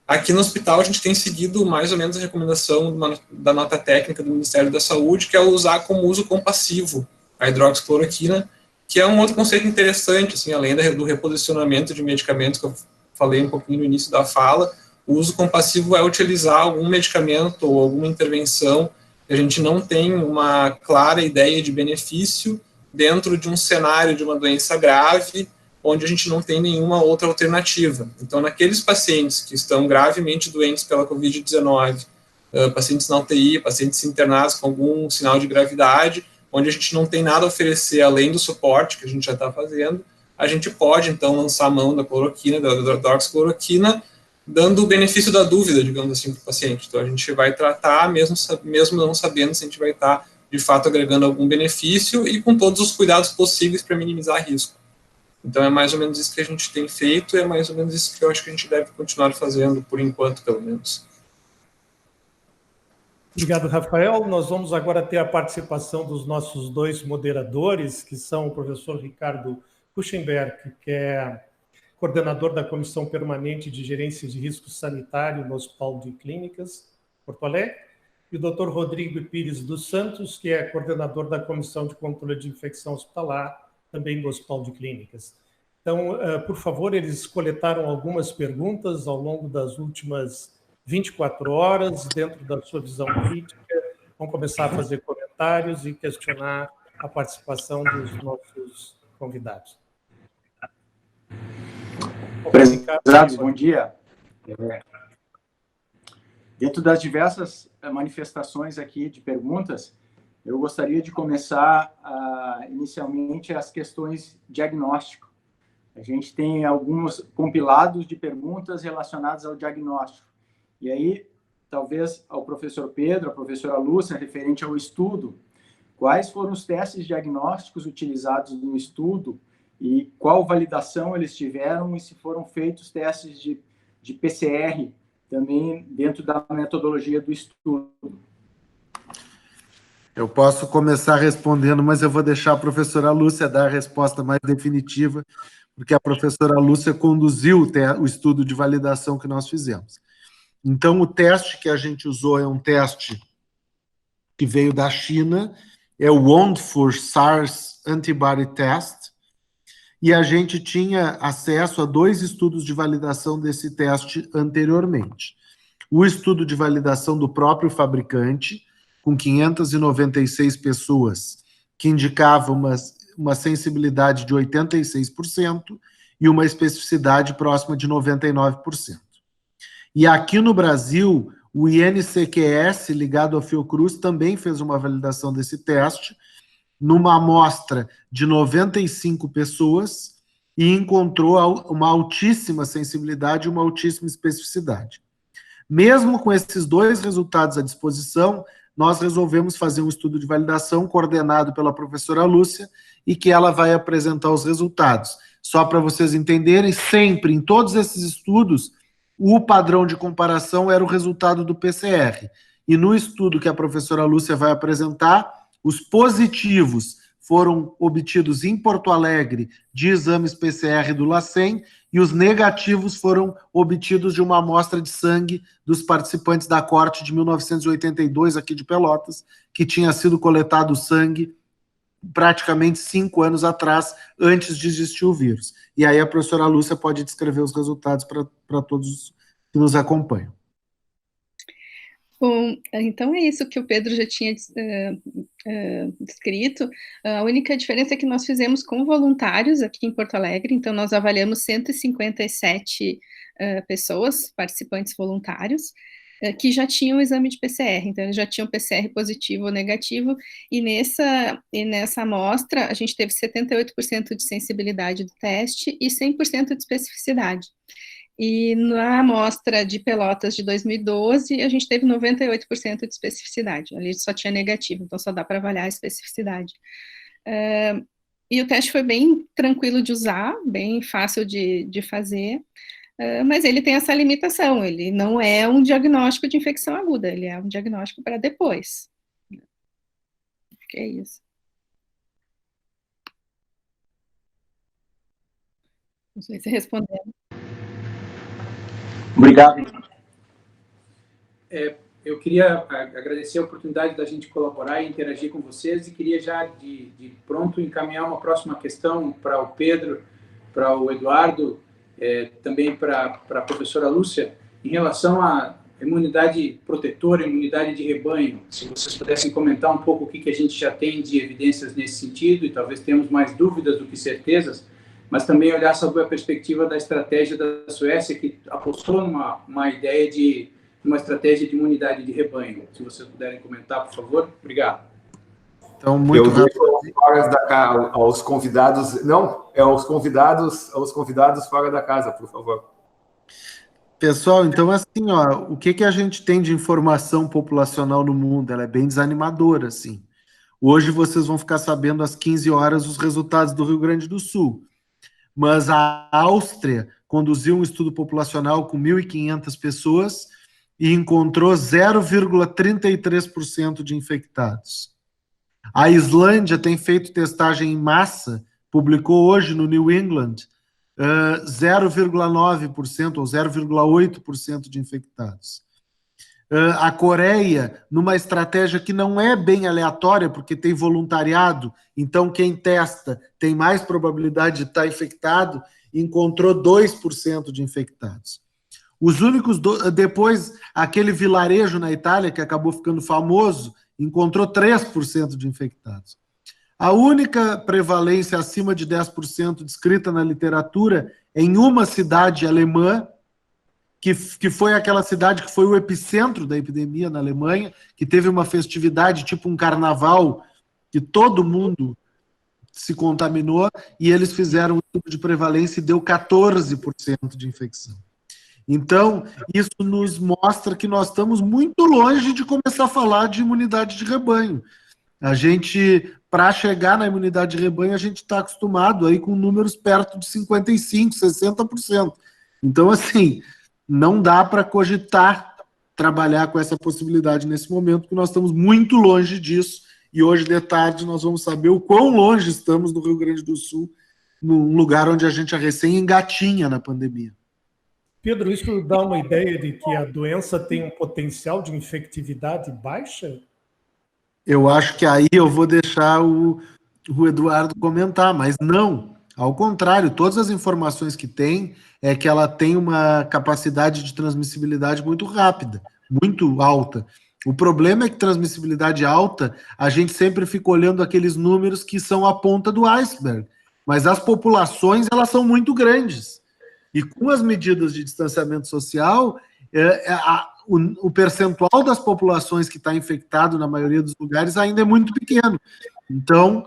Aqui no hospital a gente tem seguido mais ou menos a recomendação da nota técnica do Ministério da Saúde, que é usar como uso compassivo a hidroxicloroquina, que é um outro conceito interessante, assim, além do reposicionamento de medicamentos que eu falei um pouquinho no início da fala. O uso compassivo é utilizar algum medicamento ou alguma intervenção que a gente não tem uma clara ideia de benefício dentro de um cenário de uma doença grave, onde a gente não tem nenhuma outra alternativa. Então, naqueles pacientes que estão gravemente doentes pela Covid-19, pacientes na UTI, pacientes internados com algum sinal de gravidade, onde a gente não tem nada a oferecer além do suporte que a gente já está fazendo, a gente pode, então, lançar a mão da cloroquina, da hidroxicloroquina, dando o benefício da dúvida, digamos assim, para o paciente. Então, a gente vai tratar, mesmo não sabendo se a gente vai estar, de fato, agregando algum benefício e com todos os cuidados possíveis para minimizar risco. Então, é mais ou menos isso que a gente tem feito, e é mais ou menos isso que eu acho que a gente deve continuar fazendo, por enquanto, pelo menos. Obrigado, Rafael. Nós vamos agora ter a participação dos nossos dois moderadores, que são o professor Ricardo Kuchenberg, que é coordenador da Comissão Permanente de Gerência de Risco Sanitário no Hospital de Clínicas, Porto Alegre, e o Dr. Rodrigo Pires dos Santos, que é coordenador da Comissão de Controle de Infecção Hospitalar, também do Hospital de Clínicas. Então, por favor, eles coletaram algumas perguntas ao longo das últimas 24 horas, dentro da sua visão crítica, vão começar a fazer comentários e questionar a participação dos nossos convidados. Prezados, bom dia. Dentro das diversas manifestações aqui de perguntas, eu gostaria de começar inicialmente as questões diagnóstico. A gente tem alguns compilados de perguntas relacionadas ao diagnóstico. E aí, talvez ao professor Pedro, à professora Lúcia, referente ao estudo, quais foram os testes diagnósticos utilizados no estudo e qual validação eles tiveram e se foram feitos testes de PCR também dentro da metodologia do estudo. Eu posso começar respondendo, mas eu vou deixar a professora Lúcia dar a resposta mais definitiva, porque a professora Lúcia conduziu o estudo de validação que nós fizemos. Então, o teste que a gente usou é um teste que veio da China, é o Wand for SARS Antibody Test, e a gente tinha acesso a 2 estudos de validação desse teste anteriormente. O estudo de validação do próprio fabricante, com 596 pessoas, que indicava uma sensibilidade de 86% e uma especificidade próxima de 99%. E aqui no Brasil, o INCQS, ligado ao Fiocruz, também fez uma validação desse teste, numa amostra de 95 pessoas, e encontrou uma altíssima sensibilidade e uma altíssima especificidade. Mesmo com esses 2 resultados à disposição, nós resolvemos fazer um estudo de validação coordenado pela professora Lúcia e que ela vai apresentar os resultados. Só para vocês entenderem, sempre, em todos esses estudos, o padrão de comparação era o resultado do PCR. E no estudo que a professora Lúcia vai apresentar, os positivos foram obtidos em Porto Alegre de exames PCR do LACEN e os negativos foram obtidos de uma amostra de sangue dos participantes da corte de 1982 aqui de Pelotas, que tinha sido coletado sangue praticamente 5 anos atrás, antes de existir o vírus. E aí a professora Lúcia pode descrever os resultados para todos que nos acompanham. Bom, então é isso que o Pedro já tinha descrito. A única diferença é que nós fizemos com voluntários aqui em Porto Alegre, então nós avaliamos 157 pessoas, participantes voluntários, que já tinham o exame de PCR, então eles já tinham PCR positivo ou negativo, e nessa amostra a gente teve 78% de sensibilidade do teste e 100% de especificidade. E na amostra de Pelotas de 2012, a gente teve 98% de especificidade. Ali só tinha negativo, então só dá para avaliar a especificidade. E o teste foi bem tranquilo de usar, bem fácil de fazer, mas ele tem essa limitação, ele não é um diagnóstico de infecção aguda, ele é um diagnóstico para depois. Acho que é isso. Não sei se respondeu. Obrigado. Eu queria agradecer a oportunidade da gente colaborar e interagir com vocês, e queria já de pronto encaminhar uma próxima questão para o Pedro, para o Eduardo, também para a professora Lúcia, em relação à imunidade protetora, imunidade de rebanho. Se vocês pudessem comentar um pouco o que a gente já tem de evidências nesse sentido, e talvez tenhamos mais dúvidas do que certezas, mas também olhar sobre a perspectiva da estratégia da Suécia, que apostou numa ideia de uma estratégia de imunidade de rebanho. Se vocês puderem comentar, por favor. Obrigado. Então, muito rápido. Aos convidados, não, aos convidados fora da casa, por favor. Pessoal, então assim, ó, o que a gente tem de informação populacional no mundo? Ela é bem desanimadora, assim. Hoje vocês vão ficar sabendo às 15 horas os resultados do Rio Grande do Sul. Mas a Áustria conduziu um estudo populacional com 1.500 pessoas e encontrou 0,33% de infectados. A Islândia tem feito testagem em massa, publicou hoje no New England 0,9% ou 0,8% de infectados. A Coreia, numa estratégia que não é bem aleatória, porque tem voluntariado, então quem testa tem mais probabilidade de estar infectado, encontrou 2% de infectados. Os únicos, depois, aquele vilarejo na Itália, que acabou ficando famoso, encontrou 3% de infectados. A única prevalência acima de 10% descrita na literatura é em uma cidade alemã, que foi aquela cidade que foi o epicentro da epidemia na Alemanha, que teve uma festividade tipo um carnaval, que todo mundo se contaminou, e eles fizeram um estudo de prevalência e deu 14% de infecção. Então, isso nos mostra que nós estamos muito longe de começar a falar de imunidade de rebanho. A gente, para chegar na imunidade de rebanho, a gente está acostumado aí com números perto de 55%, 60%. Então, assim, não dá para cogitar trabalhar com essa possibilidade nesse momento, porque nós estamos muito longe disso, e hoje de tarde nós vamos saber o quão longe estamos do Rio Grande do Sul, num lugar onde a gente recém engatinha na pandemia. Pedro, isso dá uma ideia de que a doença tem um potencial de infectividade baixa? Eu acho que aí eu vou deixar o Eduardo comentar, mas não. Ao contrário, todas as informações que tem é que ela tem uma capacidade de transmissibilidade muito rápida, muito alta. O problema é que transmissibilidade alta, a gente sempre fica olhando aqueles números que são a ponta do iceberg, mas as populações, elas são muito grandes. E com as medidas de distanciamento social, o percentual das populações que está infectado na maioria dos lugares ainda é muito pequeno. Então,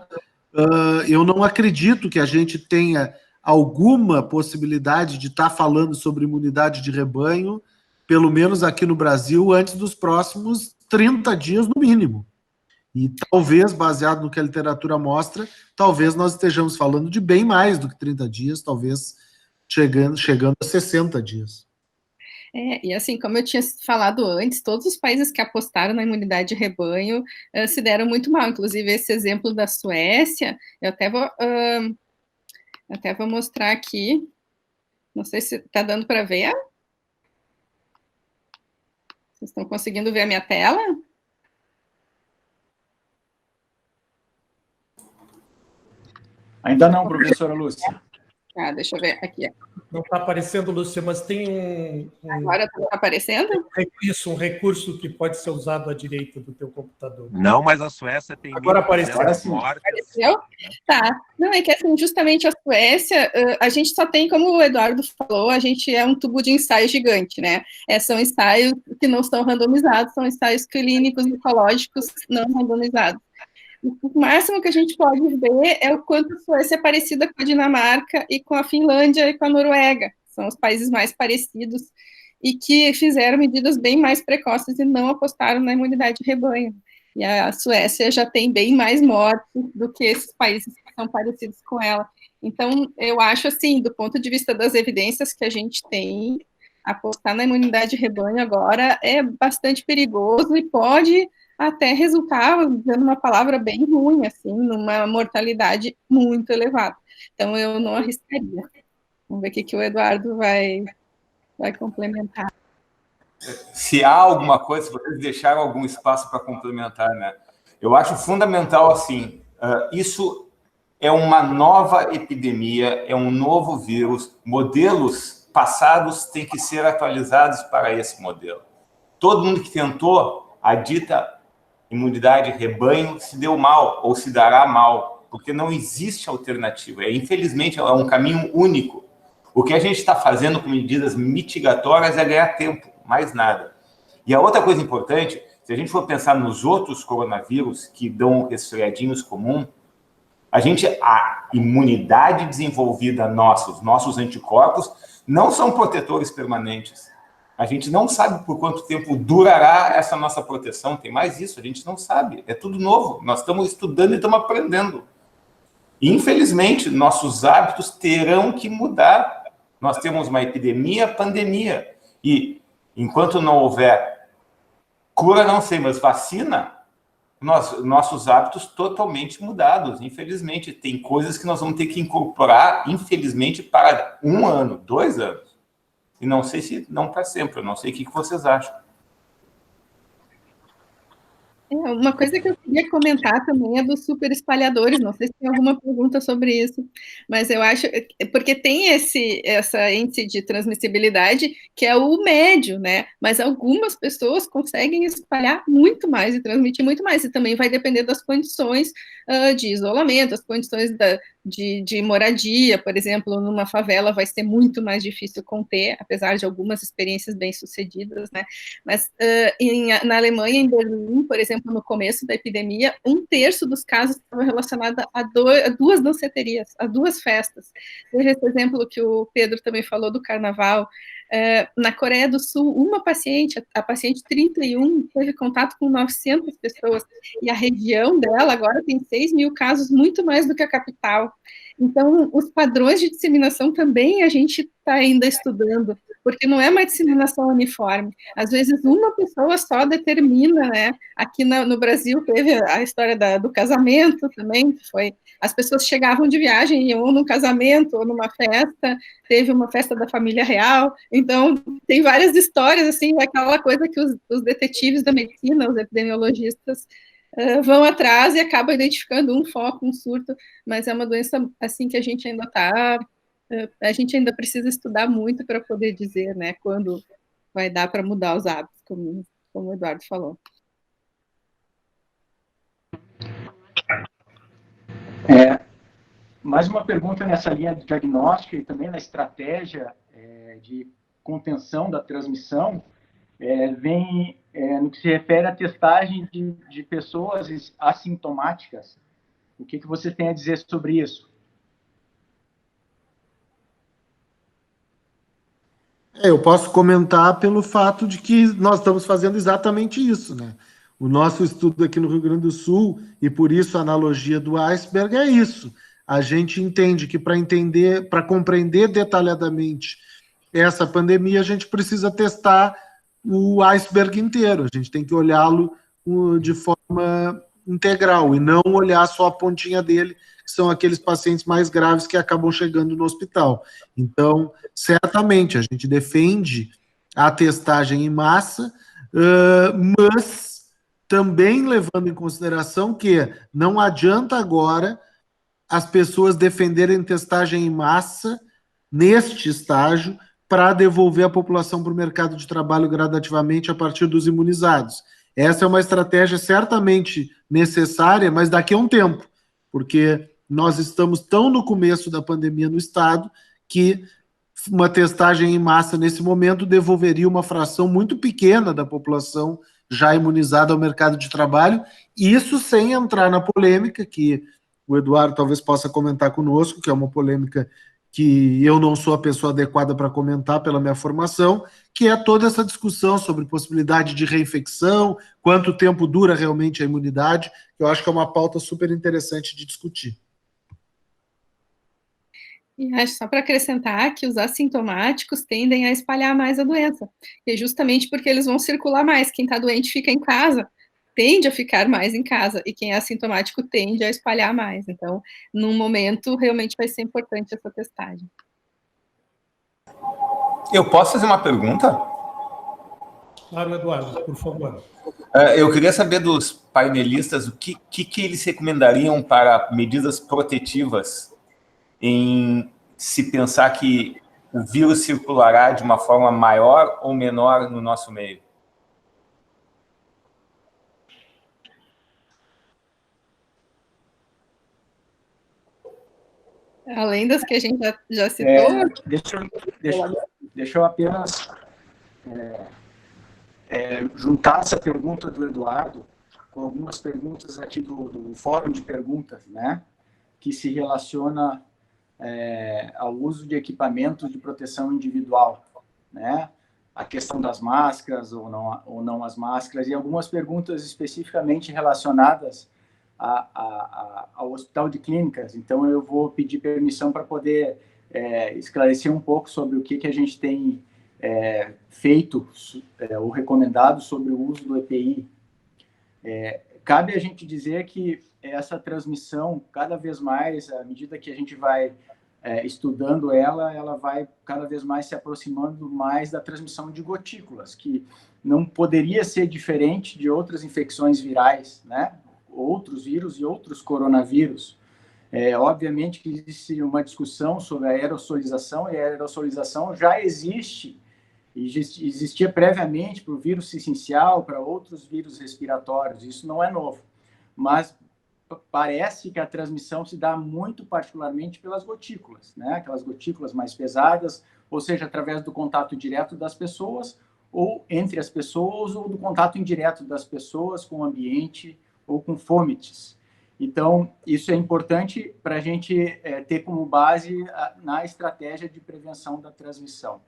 eu não acredito que a gente tenha alguma possibilidade de estar falando sobre imunidade de rebanho, pelo menos aqui no Brasil, antes dos próximos 30 dias, no mínimo. E talvez, baseado no que a literatura mostra, talvez nós estejamos falando de bem mais do que 30 dias, talvez chegando a 60 dias. E assim, como eu tinha falado antes, todos os países que apostaram na imunidade de rebanho se deram muito mal. Inclusive, esse exemplo da Suécia, eu até vou mostrar aqui. Não sei se está dando para ver. Vocês estão conseguindo ver a minha tela? Ainda não, professora Lúcia. Deixa eu ver aqui. Não está aparecendo, Lúcia, mas tem Agora está aparecendo? Um recurso que pode ser usado à direita do teu computador. Não, mas a Suécia tem... Agora apareceu. Apareceu? Tá. Não, é que assim, justamente a Suécia, a gente só tem, como o Eduardo falou, a gente é um tubo de ensaio gigante, né? São ensaios que não estão randomizados, são ensaios clínicos ecológicos não randomizados. O máximo que a gente pode ver é o quanto a Suécia é parecida com a Dinamarca e com a Finlândia e com a Noruega. São os países mais parecidos e que fizeram medidas bem mais precoces e não apostaram na imunidade de rebanho. E a Suécia já tem bem mais mortes do que esses países que são parecidos com ela. Então, eu acho, assim, do ponto de vista das evidências que a gente tem, apostar na imunidade de rebanho agora é bastante perigoso e pode até resultar, dando uma palavra bem ruim, assim, numa mortalidade muito elevada. Então, eu não arriscaria. Vamos ver o que o Eduardo vai complementar. Se há alguma coisa, se vocês deixaram algum espaço para complementar, né? Eu acho fundamental, assim, isso é uma nova epidemia, é um novo vírus, modelos passados têm que ser atualizados para esse modelo. Todo mundo que tentou a dita imunidade rebanho se deu mal ou se dará mal, porque não existe alternativa. Infelizmente, é um caminho único. O que a gente está fazendo com medidas mitigatórias é ganhar tempo, mais nada. E a outra coisa importante, se a gente for pensar nos outros coronavírus que dão resfriadinhos comum, a imunidade desenvolvida nossa, os nossos anticorpos, não são protetores permanentes. A gente não sabe por quanto tempo durará essa nossa proteção. Tem mais isso, a gente não sabe. É tudo novo. Nós estamos estudando e estamos aprendendo. E, infelizmente, nossos hábitos terão que mudar. Nós temos uma epidemia, pandemia. E, enquanto não houver cura, não sei, mas vacina, nossos hábitos totalmente mudados. Infelizmente, tem coisas que nós vamos ter que incorporar, infelizmente, para 1 ano, 2 anos. E não sei se não para sempre, eu não sei o que vocês acham. Uma coisa que eu queria comentar também é dos super espalhadores, não sei se tem alguma pergunta sobre isso, mas eu acho, porque tem essa índice de transmissibilidade que é o médio, né, mas algumas pessoas conseguem espalhar muito mais e transmitir muito mais, e também vai depender das condições de isolamento, as condições de moradia, por exemplo, numa favela vai ser muito mais difícil conter, apesar de algumas experiências bem-sucedidas, né, mas na Alemanha, em Berlim, por exemplo, no começo da epidemia, 1/3 dos casos estavam relacionados a 2 danceterias, a 2 festas. Veja esse exemplo que o Pedro também falou do carnaval. Na Coreia do Sul, uma paciente, a paciente 31, teve contato com 900 pessoas, e a região dela agora tem 6 mil casos, muito mais do que a capital. Então, os padrões de disseminação também a gente está ainda estudando, porque não é uma disseminação uniforme. Às vezes, uma pessoa só determina, né? Aqui no Brasil teve a história do casamento também, que foi... As pessoas chegavam de viagem, iam ou num casamento ou numa festa, teve uma festa da família real, então tem várias histórias, assim, aquela coisa que os detetives da medicina, os epidemiologistas, vão atrás e acabam identificando um foco, um surto, mas é uma doença assim que a gente ainda precisa estudar muito para poder dizer, né, quando vai dar para mudar os hábitos, como o Eduardo falou. Mais uma pergunta nessa linha de diagnóstico e também na estratégia de contenção da transmissão, vem no que se refere à testagem de pessoas assintomáticas. O que você tem a dizer sobre isso? Eu posso comentar pelo fato de que nós estamos fazendo exatamente isso, né? O nosso estudo aqui no Rio Grande do Sul, e por isso a analogia do iceberg é isso. A gente entende que para compreender detalhadamente essa pandemia, a gente precisa testar o iceberg inteiro. A gente tem que olhá-lo de forma integral e não olhar só a pontinha dele, que são aqueles pacientes mais graves que acabam chegando no hospital. Então, certamente, a gente defende a testagem em massa, mas também levando em consideração que não adianta agora as pessoas defenderem testagem em massa neste estágio para devolver a população para o mercado de trabalho gradativamente a partir dos imunizados. Essa é uma estratégia certamente necessária, mas daqui a um tempo, porque nós estamos tão no começo da pandemia no estado que uma testagem em massa nesse momento devolveria uma fração muito pequena da população já imunizada ao mercado de trabalho, e isso sem entrar na polêmica que o Eduardo talvez possa comentar conosco, que é uma polêmica que eu não sou a pessoa adequada para comentar pela minha formação, que é toda essa discussão sobre possibilidade de reinfecção, quanto tempo dura realmente a imunidade, que eu acho que é uma pauta super interessante de discutir. E acho só para acrescentar que os assintomáticos tendem a espalhar mais a doença, e é justamente porque eles vão circular mais. Quem está doente fica em casa, tende a ficar mais em casa, e quem é assintomático tende a espalhar mais. Então, num momento, realmente vai ser importante essa testagem. Eu posso fazer uma pergunta? Claro, Eduardo, por favor. Eu queria saber dos painelistas o que eles recomendariam para medidas protetivas em se pensar que o vírus circulará de uma forma maior ou menor no nosso meio. Além das que a gente já citou... Deixa eu apenas juntar essa pergunta do Eduardo com algumas perguntas aqui do fórum de perguntas, né, que se relaciona ao uso de equipamentos de proteção individual, né, a questão das máscaras ou não as máscaras, e algumas perguntas especificamente relacionadas ao Hospital de Clínicas. Então, eu vou pedir permissão para poder esclarecer um pouco sobre o que a gente tem feito ou recomendado sobre o uso do EPI. Cabe a gente dizer que essa transmissão, cada vez mais, à medida que a gente vai estudando ela vai cada vez mais se aproximando mais da transmissão de gotículas, que não poderia ser diferente de outras infecções virais, né? Outros vírus e outros coronavírus. Obviamente que existe uma discussão sobre a aerossolização, e a aerossolização já existe, existia previamente para o vírus sincincial, para outros vírus respiratórios, isso não é novo, mas parece que a transmissão se dá muito particularmente pelas gotículas, né? Aquelas gotículas mais pesadas, ou seja, através do contato direto das pessoas, ou entre as pessoas, ou do contato indireto das pessoas com o ambiente, ou com fomites. Então, isso é importante para a gente ter como base na estratégia de prevenção da transmissão.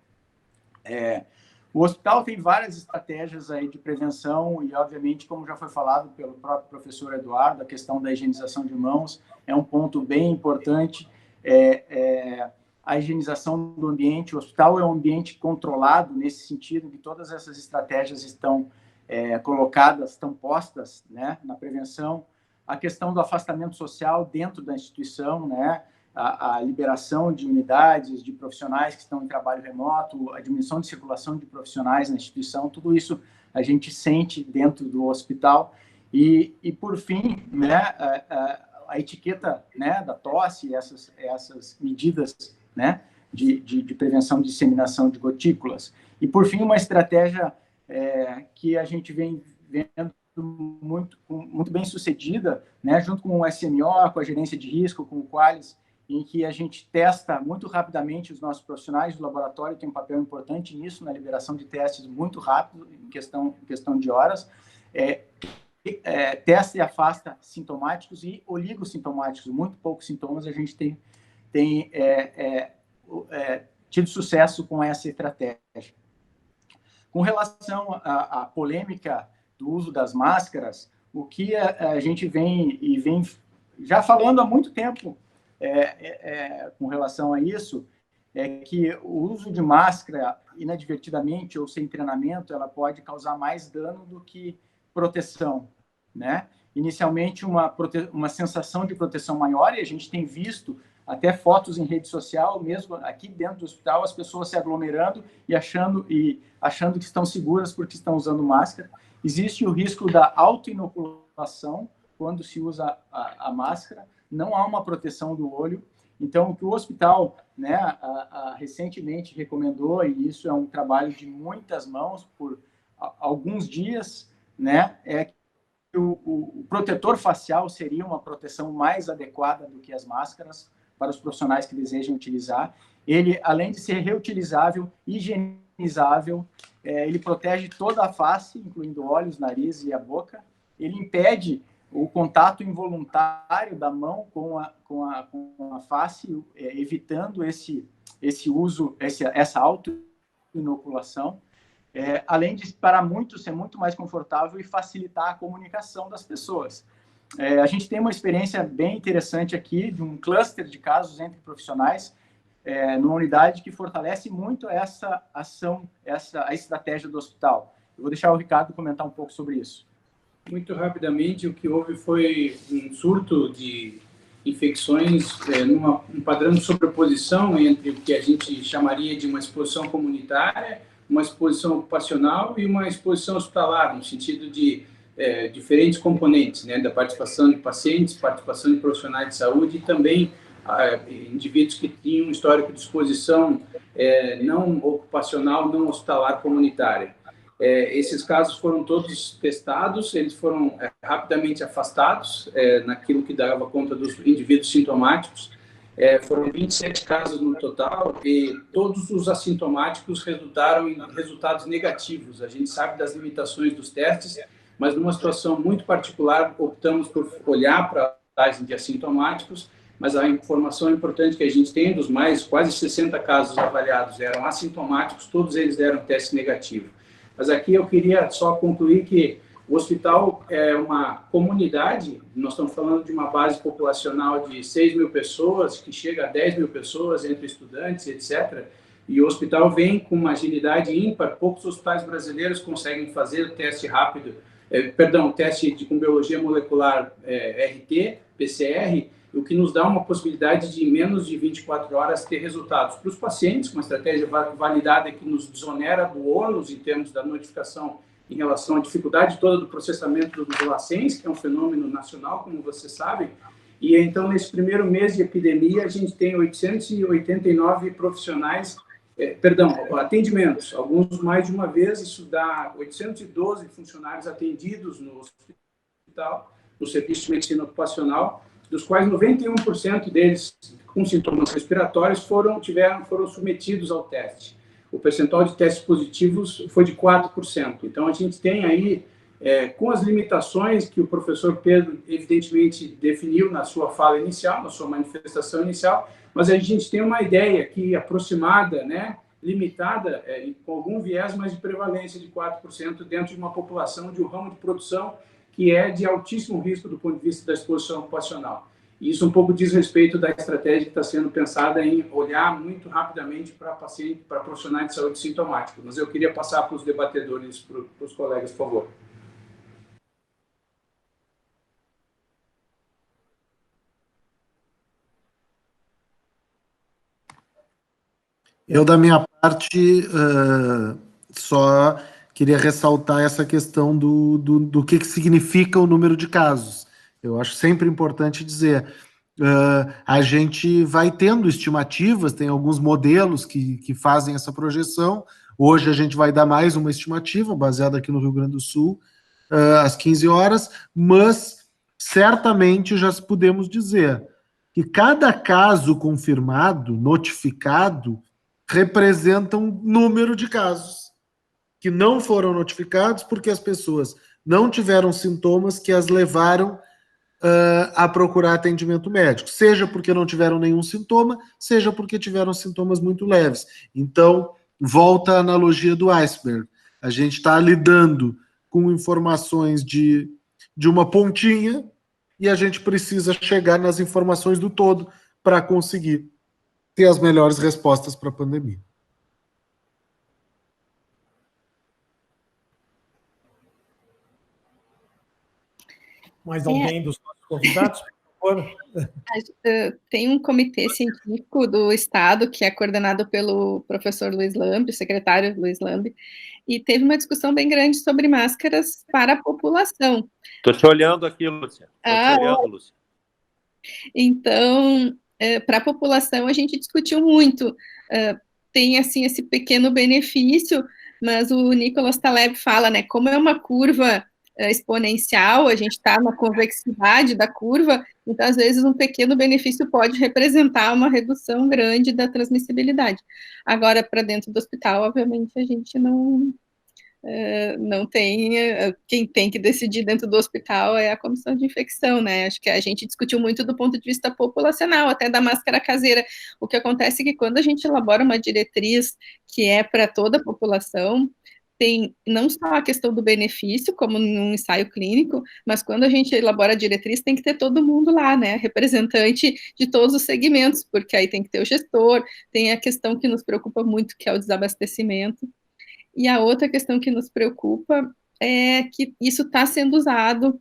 O hospital tem várias estratégias aí de prevenção e, obviamente, como já foi falado pelo próprio professor Eduardo, a questão da higienização de mãos é um ponto bem importante. A higienização do ambiente, o hospital é um ambiente controlado nesse sentido, que todas essas estratégias estão colocadas, estão postas, né, na prevenção. A questão do afastamento social dentro da instituição, né, a liberação de unidades, de profissionais que estão em trabalho remoto, a diminuição de circulação de profissionais na instituição, tudo isso a gente sente dentro do hospital. E por fim, né, a etiqueta, né, da tosse, essas medidas, né, de prevenção de disseminação de gotículas. E, por fim, uma estratégia que a gente vem vendo muito bem sucedida, né, junto com o SMO, com a gerência de risco, com o Qualis, em que a gente testa muito rapidamente os nossos profissionais do laboratório, tem um papel importante nisso, na liberação de testes muito rápido, em questão de horas, testa e afasta sintomáticos e oligossintomáticos, muito poucos sintomas, a gente tem tido sucesso com essa estratégia. Com relação à polêmica do uso das máscaras, o que a gente vem já falando há muito tempo com relação a isso, é que o uso de máscara inadvertidamente ou sem treinamento, ela pode causar mais dano do que proteção, né? Inicialmente, uma sensação de proteção maior, e a gente tem visto até fotos em rede social, mesmo aqui dentro do hospital, as pessoas se aglomerando e achando que estão seguras porque estão usando máscara. Existe o risco da autoinoculação quando se usa a máscara, não há uma proteção do olho. Então, o que o hospital, né, recentemente recomendou, e isso é um trabalho de muitas mãos por alguns dias, né, é que o protetor facial seria uma proteção mais adequada do que as máscaras para os profissionais que desejam utilizar. Ele, além de ser reutilizável, higienizável, ele protege toda a face, incluindo olhos, nariz e a boca. Ele impede o contato involuntário da mão com a face, evitando esse uso, essa auto-inoculação. Além de, para muitos, ser muito mais confortável e facilitar a comunicação das pessoas. A gente tem uma experiência bem interessante aqui, de um cluster de casos entre profissionais, numa unidade que fortalece muito essa ação, a estratégia do hospital. Eu vou deixar o Ricardo comentar um pouco sobre isso. Muito rapidamente, o que houve foi um surto de infecções, um padrão de sobreposição entre o que a gente chamaria de uma exposição comunitária, uma exposição ocupacional e uma exposição hospitalar, no sentido de diferentes componentes, né, da participação de pacientes, participação de profissionais de saúde e também indivíduos que tinham um histórico de exposição não ocupacional, não hospitalar comunitária. Esses casos foram todos testados, eles foram rapidamente afastados naquilo que dava conta dos indivíduos sintomáticos. Foram 27 casos no total e todos os assintomáticos resultaram em resultados negativos. A gente sabe das limitações dos testes, mas numa situação muito particular, optamos por olhar para a tagem de assintomáticos, mas a informação importante que a gente tem dos mais quase 60 casos avaliados eram assintomáticos, todos eles deram teste negativo. Mas aqui eu queria só concluir que o hospital é uma comunidade, nós estamos falando de uma base populacional de 6 mil pessoas, que chega a 10 mil pessoas, entre estudantes, etc. E o hospital vem com uma agilidade ímpar, poucos hospitais brasileiros conseguem fazer o teste rápido, teste com biologia molecular RT, PCR, o que nos dá uma possibilidade de, em menos de 24 horas, ter resultados para os pacientes, uma estratégia validada que nos desonera do ônus em termos da notificação em relação à dificuldade toda do processamento dos LACENS, que é um fenômeno nacional, como vocês sabem. E então, nesse primeiro mês de epidemia, a gente tem 889 profissionais, atendimentos, alguns mais de uma vez, isso dá 812 funcionários atendidos no hospital, no serviço de medicina ocupacional, dos quais 91% deles com sintomas respiratórios foram submetidos ao teste. O percentual de testes positivos foi de 4%. Então, a gente tem aí, com as limitações que o professor Pedro, evidentemente, definiu na sua fala inicial, na sua manifestação inicial, mas a gente tem uma ideia aqui aproximada, né, limitada, com algum viés, mas de prevalência de 4% dentro de uma população de um ramo de produção que é de altíssimo risco do ponto de vista da exposição ocupacional. E isso um pouco diz respeito da estratégia que está sendo pensada em olhar muito rapidamente para pacientes, para profissionais de saúde sintomáticos. Mas eu queria passar para os debatedores, para os colegas, por favor. Eu, da minha parte, só queria ressaltar essa questão do que significa o número de casos. Eu acho sempre importante dizer, a gente vai tendo estimativas, tem alguns modelos que fazem essa projeção. Hoje a gente vai dar mais uma estimativa, baseada aqui no Rio Grande do Sul, às 15 horas, mas certamente já podemos dizer que cada caso confirmado, notificado, representa um número de casos que não foram notificados porque as pessoas não tiveram sintomas que as levaram a procurar atendimento médico, seja porque não tiveram nenhum sintoma, seja porque tiveram sintomas muito leves. Então, volta a analogia do iceberg. A gente está lidando com informações de uma pontinha e a gente precisa chegar nas informações do todo para conseguir ter as melhores respostas para a pandemia. Mais alguém dos nossos convidados, por favor? Tem um comitê científico do Estado que é coordenado pelo professor Luiz Lambe, o secretário Luiz Lambe, e teve uma discussão bem grande sobre máscaras para a população. Estou te olhando aqui, Lúcia. Estou te olhando, Lúcia. Então, para a população, a gente discutiu muito. Tem, assim, esse pequeno benefício, mas o Nicolas Taleb fala, né, como é uma curva exponencial, a gente está na convexidade da curva, então, às vezes, um pequeno benefício pode representar uma redução grande da transmissibilidade. Agora, para dentro do hospital, obviamente, a gente não tem, quem tem que decidir dentro do hospital é a comissão de infecção, né? Acho que a gente discutiu muito do ponto de vista populacional, até da máscara caseira. O que acontece é que quando a gente elabora uma diretriz que é para toda a população, tem não só a questão do benefício, como num ensaio clínico, mas quando a gente elabora a diretriz, tem que ter todo mundo lá, né? Representante de todos os segmentos, porque aí tem que ter o gestor, tem a questão que nos preocupa muito, que é o desabastecimento. E a outra questão que nos preocupa é que isso está sendo usado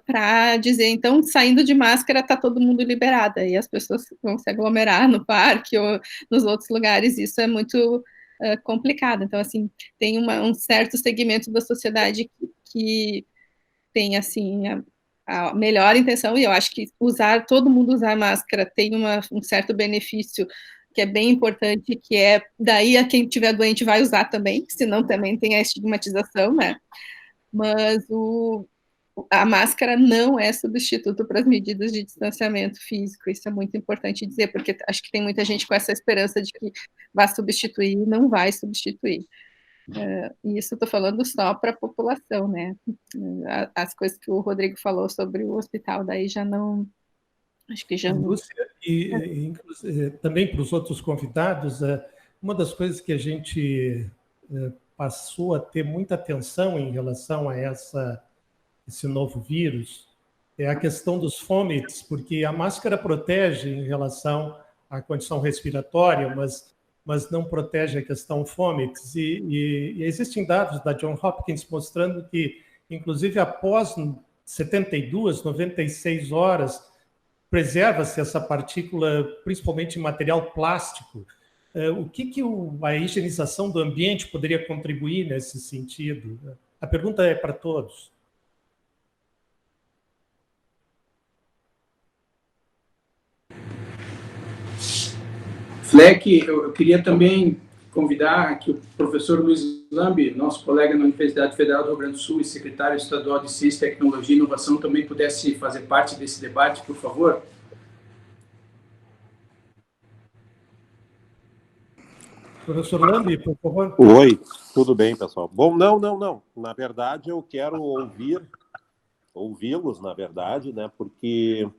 para dizer, então, saindo de máscara, está todo mundo liberada, e as pessoas vão se aglomerar no parque ou nos outros lugares, isso é muito complicado. Então, assim, tem um certo segmento da sociedade que tem, assim, a melhor intenção, e eu acho que todo mundo usar máscara tem um certo benefício que é bem importante, que é daí a quem tiver doente vai usar também, senão também tem a estigmatização, né? Mas a máscara não é substituto para as medidas de distanciamento físico, isso é muito importante dizer, porque acho que tem muita gente com essa esperança de que vai substituir, e não vai substituir. E isso eu estou falando só para a população, né? As coisas que o Rodrigo falou sobre o hospital, daí já não... Acho que já... Lúcia, e também para os outros convidados, uma das coisas que a gente passou a ter muita atenção em relação a esse novo vírus é a questão dos fomites, porque a máscara protege em relação à condição respiratória, mas não protege a questão fomites. E existem dados da Johns Hopkins mostrando que, inclusive, após 72, 96 horas, preserva-se essa partícula, principalmente em material plástico. O que a higienização do ambiente poderia contribuir nesse sentido? A pergunta é para todos. Fleck, eu queria também convidar que o professor Luiz Lambe, nosso colega na Universidade Federal do Rio Grande do Sul e secretário estadual de Ciência, Tecnologia e Inovação, também pudesse fazer parte desse debate, por favor. Professor Lambe, por favor. Oi, tudo bem, pessoal? Bom, não. Na verdade, eu quero ouvi-los, na verdade, né? Porque,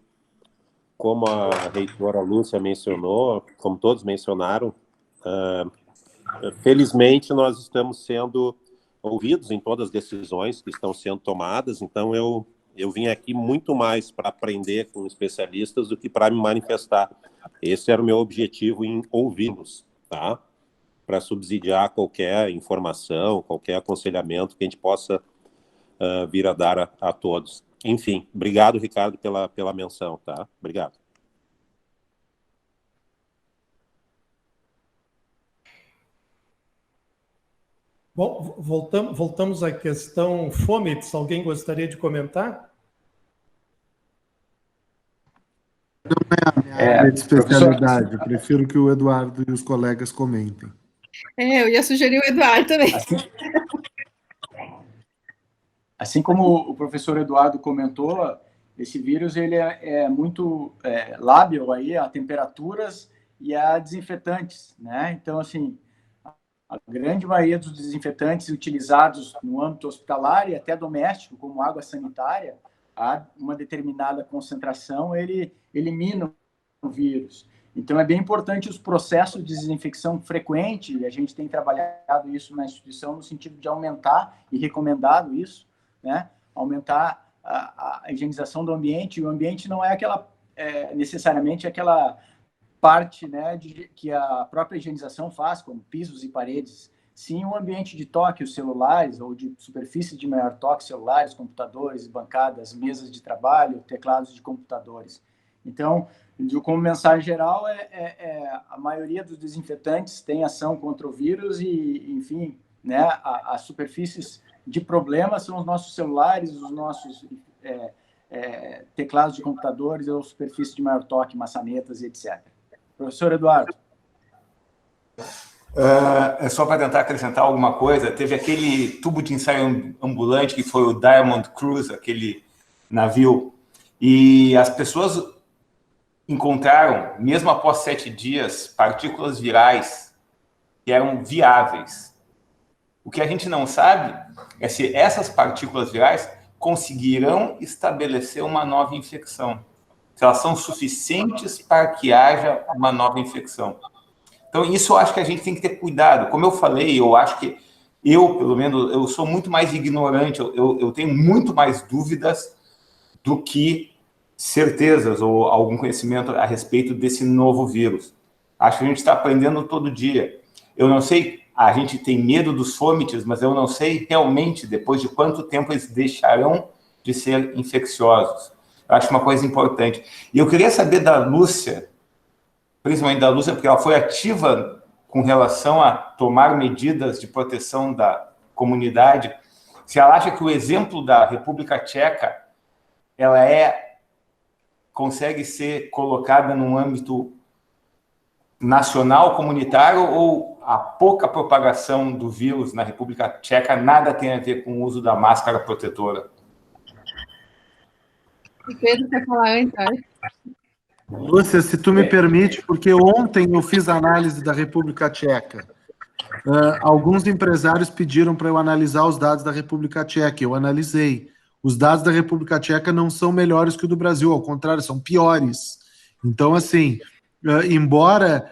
como a reitora Lúcia mencionou, como todos mencionaram, felizmente nós estamos sendo ouvidos em todas as decisões que estão sendo tomadas, então eu vim aqui muito mais para aprender com especialistas do que para me manifestar. Esse era o meu objetivo em ouvi-los, tá? Para subsidiar qualquer informação, qualquer aconselhamento que a gente possa vir a dar a todos. Enfim, obrigado, Ricardo, pela menção, tá? Obrigado. Bom, voltamos à questão Fomites. Alguém gostaria de comentar? Não é a minha área de especialidade. Eu prefiro que o Eduardo e os colegas comentem. Eu ia sugerir o Eduardo também. Assim como o professor Eduardo comentou, esse vírus ele é muito lábil aí a temperaturas e a desinfetantes, né? Então, assim, a grande maioria dos desinfetantes utilizados no âmbito hospitalar e até doméstico, como água sanitária, a uma determinada concentração, ele elimina o vírus. Então, é bem importante os processos de desinfecção frequente, e a gente tem trabalhado isso na instituição no sentido de aumentar, e recomendado isso, né? Aumentar a higienização do ambiente. E o ambiente não é necessariamente aquela parte, né, que a própria higienização faz, como pisos e paredes. Sim, um ambiente de toque, os celulares, ou de superfície de maior toque, celulares, computadores, bancadas, mesas de trabalho, teclados de computadores. Então, como mensagem geral, a maioria dos desinfetantes tem ação contra o vírus e, enfim, né, as superfícies de problema são os nossos celulares, os nossos teclados de computadores ou superfícies de maior toque, maçanetas, etc. Professor Eduardo. Só para tentar acrescentar alguma coisa, teve aquele tubo de ensaio ambulante que foi o Diamond Cruise, aquele navio, e as pessoas encontraram, mesmo após 7 dias, partículas virais que eram viáveis. O que a gente não sabe é se essas partículas virais conseguirão estabelecer uma nova infecção, se elas são suficientes para que haja uma nova infecção. Então, isso eu acho que a gente tem que ter cuidado. Como eu falei, eu acho que pelo menos, eu sou muito mais ignorante, eu tenho muito mais dúvidas do que certezas ou algum conhecimento a respeito desse novo vírus. Acho que a gente está aprendendo todo dia. Eu não sei, a gente tem medo dos fomites, mas eu não sei realmente depois de quanto tempo eles deixarão de ser infecciosos. Eu acho uma coisa importante. E eu queria saber da Lúcia, principalmente da Lúcia, porque ela foi ativa com relação a tomar medidas de proteção da comunidade, se ela acha que o exemplo da República Tcheca ela consegue ser colocada num âmbito nacional, comunitário, ou a pouca propagação do vírus na República Tcheca nada tem a ver com o uso da máscara protetora? O Pedro quer falar antes, Lúcia, se tu me permite, porque ontem eu fiz análise da República Tcheca. Alguns empresários pediram para eu analisar os dados da República Tcheca. Eu analisei. Os dados da República Tcheca não são melhores que o do Brasil, ao contrário, são piores. Então, assim, embora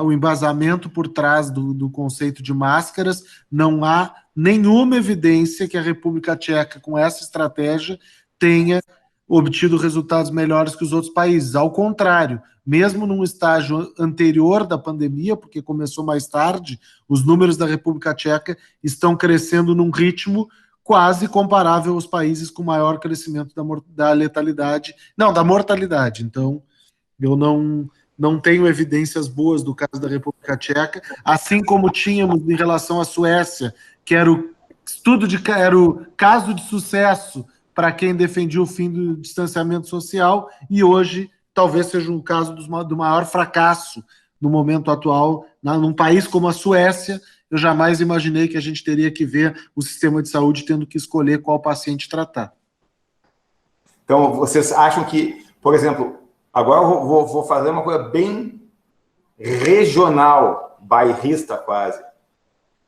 o embasamento por trás do conceito de máscaras, não há nenhuma evidência que a República Tcheca, com essa estratégia, tenha obtido resultados melhores que os outros países. Ao contrário, mesmo num estágio anterior da pandemia, porque começou mais tarde, os números da República Tcheca estão crescendo num ritmo quase comparável aos países com maior crescimento da letalidade, não, da mortalidade. Então, eu não tenho evidências boas do caso da República Tcheca, assim como tínhamos em relação à Suécia, que era o caso de sucesso para quem defendia o fim do distanciamento social, e hoje talvez seja um caso do maior fracasso no momento atual, num país como a Suécia. Eu jamais imaginei que a gente teria que ver o sistema de saúde tendo que escolher qual paciente tratar. Então, vocês acham que, por exemplo, agora eu vou fazer uma coisa bem regional, bairrista quase.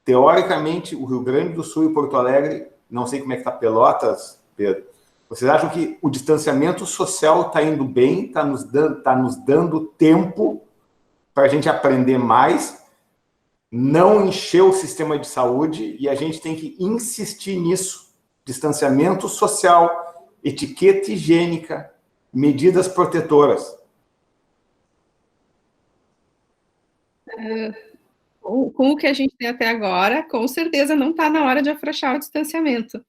Teoricamente, o Rio Grande do Sul e Porto Alegre, não sei como é que está Pelotas, Pedro, vocês acham que o distanciamento social está indo bem, está nos dando tempo para a gente aprender mais, não encher o sistema de saúde, e a gente tem que insistir nisso. Distanciamento social, etiqueta higiênica, medidas protetoras. Com o que a gente tem até agora, com certeza não está na hora de afrouxar o distanciamento.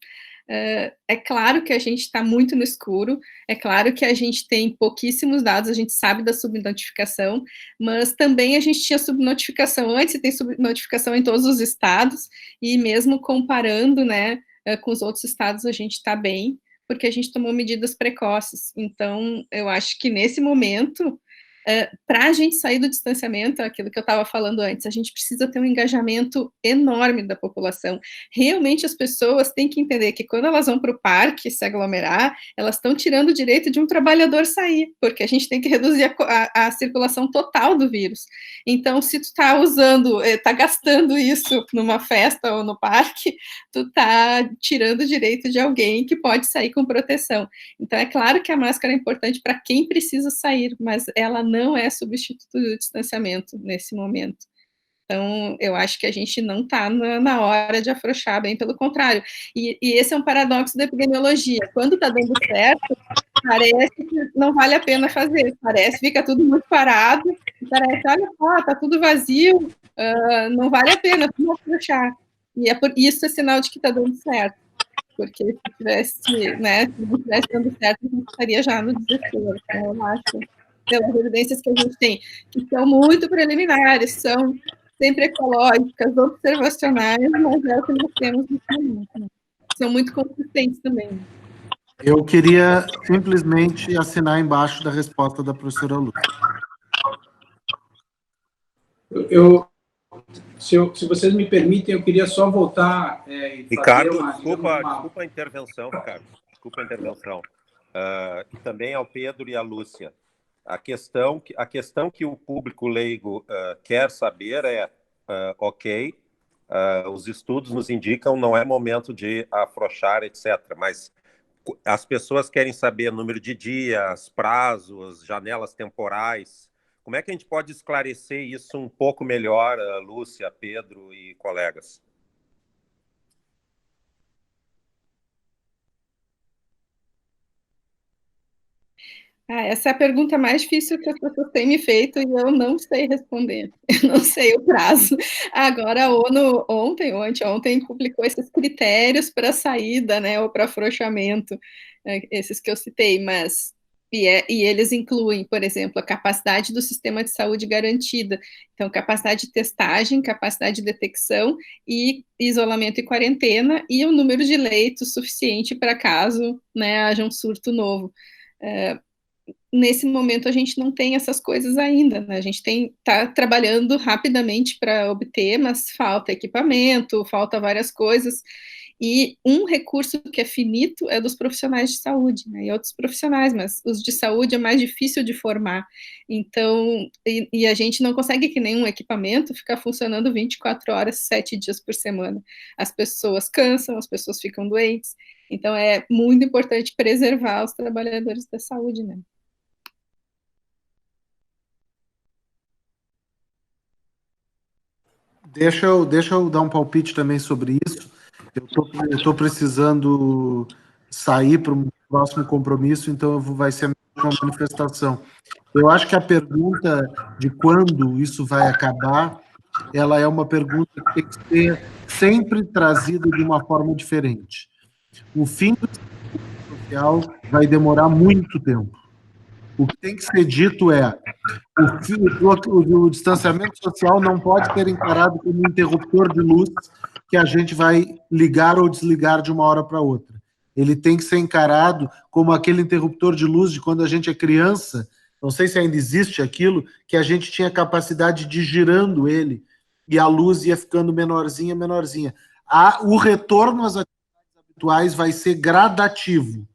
É claro que a gente está muito no escuro, é claro que a gente tem pouquíssimos dados, a gente sabe da subnotificação, mas também a gente tinha subnotificação antes e tem subnotificação em todos os estados, e mesmo comparando, né, com os outros estados, a gente está bem, porque a gente tomou medidas precoces. Então, eu acho que nesse momento, para a gente sair do distanciamento, aquilo que eu estava falando antes, a gente precisa ter um engajamento enorme da população. Realmente as pessoas têm que entender que quando elas vão para o parque se aglomerar, elas estão tirando o direito de um trabalhador sair, porque a gente tem que reduzir a circulação total do vírus. Então, se tu está está gastando isso numa festa ou no parque, tu está tirando o direito de alguém que pode sair com proteção. Então, é claro que a máscara é importante para quem precisa sair, mas ela não é substituto do distanciamento nesse momento. Então, eu acho que a gente não está na hora de afrouxar, bem pelo contrário. E esse é um paradoxo da epidemiologia. Quando está dando certo, parece que não vale a pena fazer. Parece que fica tudo muito parado, parece, olha só, está tudo vazio, não vale a pena, vamos afrouxar. E isso é sinal de que está dando certo. Porque se tivesse, né, se não estivesse dando certo, a gente estaria já no desespero. Então, eu acho, pelas evidências que a gente tem, que são muito preliminares, são sempre ecológicas, observacionais, mas é o que nós temos nesse momento. Né? São muito consistentes também. Eu queria simplesmente assinar embaixo da resposta da professora Lúcia. Se vocês me permitem, eu queria só voltar e Ricardo, fazer desculpa a intervenção, Ricardo. Desculpa a intervenção. E também ao Pedro e à Lúcia. A questão que o público leigo quer saber é, ok, os estudos nos indicam não é momento de afrouxar, etc., mas as pessoas querem saber número de dias, prazos, janelas temporais. Como é que a gente pode esclarecer isso um pouco melhor, Lúcia, Pedro e colegas? Essa é a pergunta mais difícil que as pessoas têm me feito e eu não sei responder. Eu não sei o prazo. Agora, a ONU, ontem ou anteontem, publicou esses critérios para saída, né, ou para afrouxamento, esses que eu citei, mas... E eles incluem, por exemplo, a capacidade do sistema de saúde garantida. Então, capacidade de testagem, capacidade de detecção e isolamento e quarentena, e o número de leitos suficiente para caso, né, haja um surto novo. Nesse momento, a gente não tem essas coisas ainda, né? A gente está trabalhando rapidamente para obter, mas falta equipamento, falta várias coisas. E um recurso que é finito é dos profissionais de saúde, né, e outros profissionais, mas os de saúde é mais difícil de formar. Então, e a gente não consegue que nenhum equipamento ficar funcionando 24 horas, 7 dias por semana. As pessoas cansam, as pessoas ficam doentes. Então, é muito importante preservar os trabalhadores da saúde, né. Deixa eu dar um palpite também sobre isso. Eu estou precisando sair para um próximo compromisso, então vai ser uma manifestação. Eu acho que a pergunta de quando isso vai acabar, ela é uma pergunta que tem que ser sempre trazida de uma forma diferente. O fim do distanciamento social vai demorar muito tempo. O que tem que ser dito é o distanciamento social não pode ser encarado como um interruptor de luz que a gente vai ligar ou desligar de uma hora para outra. Ele tem que ser encarado como aquele interruptor de luz de quando a gente é criança, não sei se ainda existe aquilo, que a gente tinha capacidade de ir girando ele e a luz ia ficando menorzinha, menorzinha. O retorno às atividades habituais vai ser gradativo.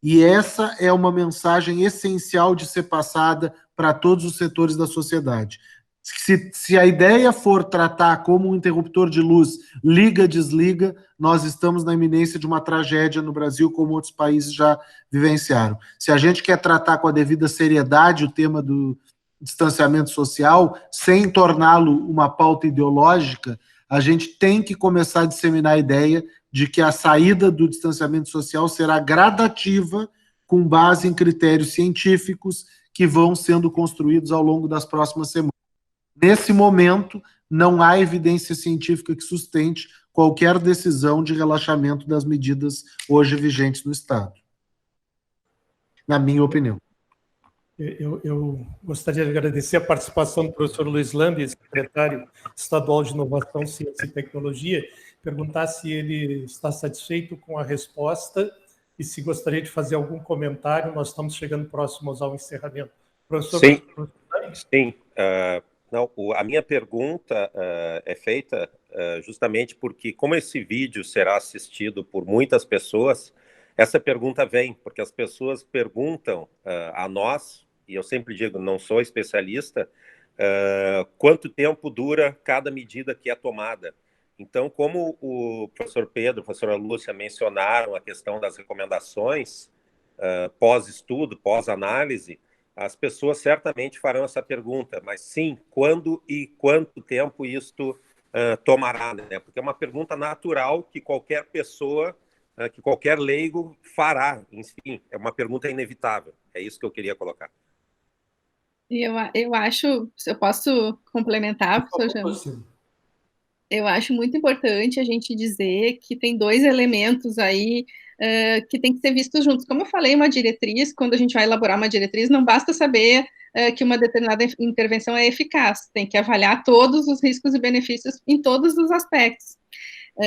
E essa é uma mensagem essencial de ser passada para todos os setores da sociedade. Se a ideia for tratar como um interruptor de luz, liga, desliga, nós estamos na iminência de uma tragédia no Brasil, como outros países já vivenciaram. Se a gente quer tratar com a devida seriedade o tema do distanciamento social, sem torná-lo uma pauta ideológica, a gente tem que começar a disseminar a ideia de que a saída do distanciamento social será gradativa, com base em critérios científicos que vão sendo construídos ao longo das próximas semanas. Nesse momento, não há evidência científica que sustente qualquer decisão de relaxamento das medidas hoje vigentes no Estado. Na minha opinião. Eu gostaria de agradecer a participação do professor Luiz Lambi, secretário estadual de Inovação, Ciência e Tecnologia, perguntar se ele está satisfeito com a resposta e se gostaria de fazer algum comentário. Nós estamos chegando próximos ao encerramento. Professor, sim. Não, a minha pergunta é feita justamente porque, como esse vídeo será assistido por muitas pessoas, essa pergunta vem, porque as pessoas perguntam a nós, e eu sempre digo, não sou especialista, quanto tempo dura cada medida que é tomada. Então, como o professor Pedro, a professora Lúcia mencionaram a questão das recomendações pós-estudo, pós-análise, as pessoas certamente farão essa pergunta, mas sim, quando e quanto tempo isto tomará, né? Porque é uma pergunta natural que qualquer pessoa, que qualquer leigo fará, enfim, é uma pergunta inevitável, é isso que eu queria colocar. Eu acho, se eu posso complementar, professor Jânio? Eu acho muito importante a gente dizer que tem dois elementos aí que tem que ser vistos juntos. Como eu falei, uma diretriz, quando a gente vai elaborar uma diretriz, não basta saber que uma determinada intervenção é eficaz, tem que avaliar todos os riscos e benefícios em todos os aspectos.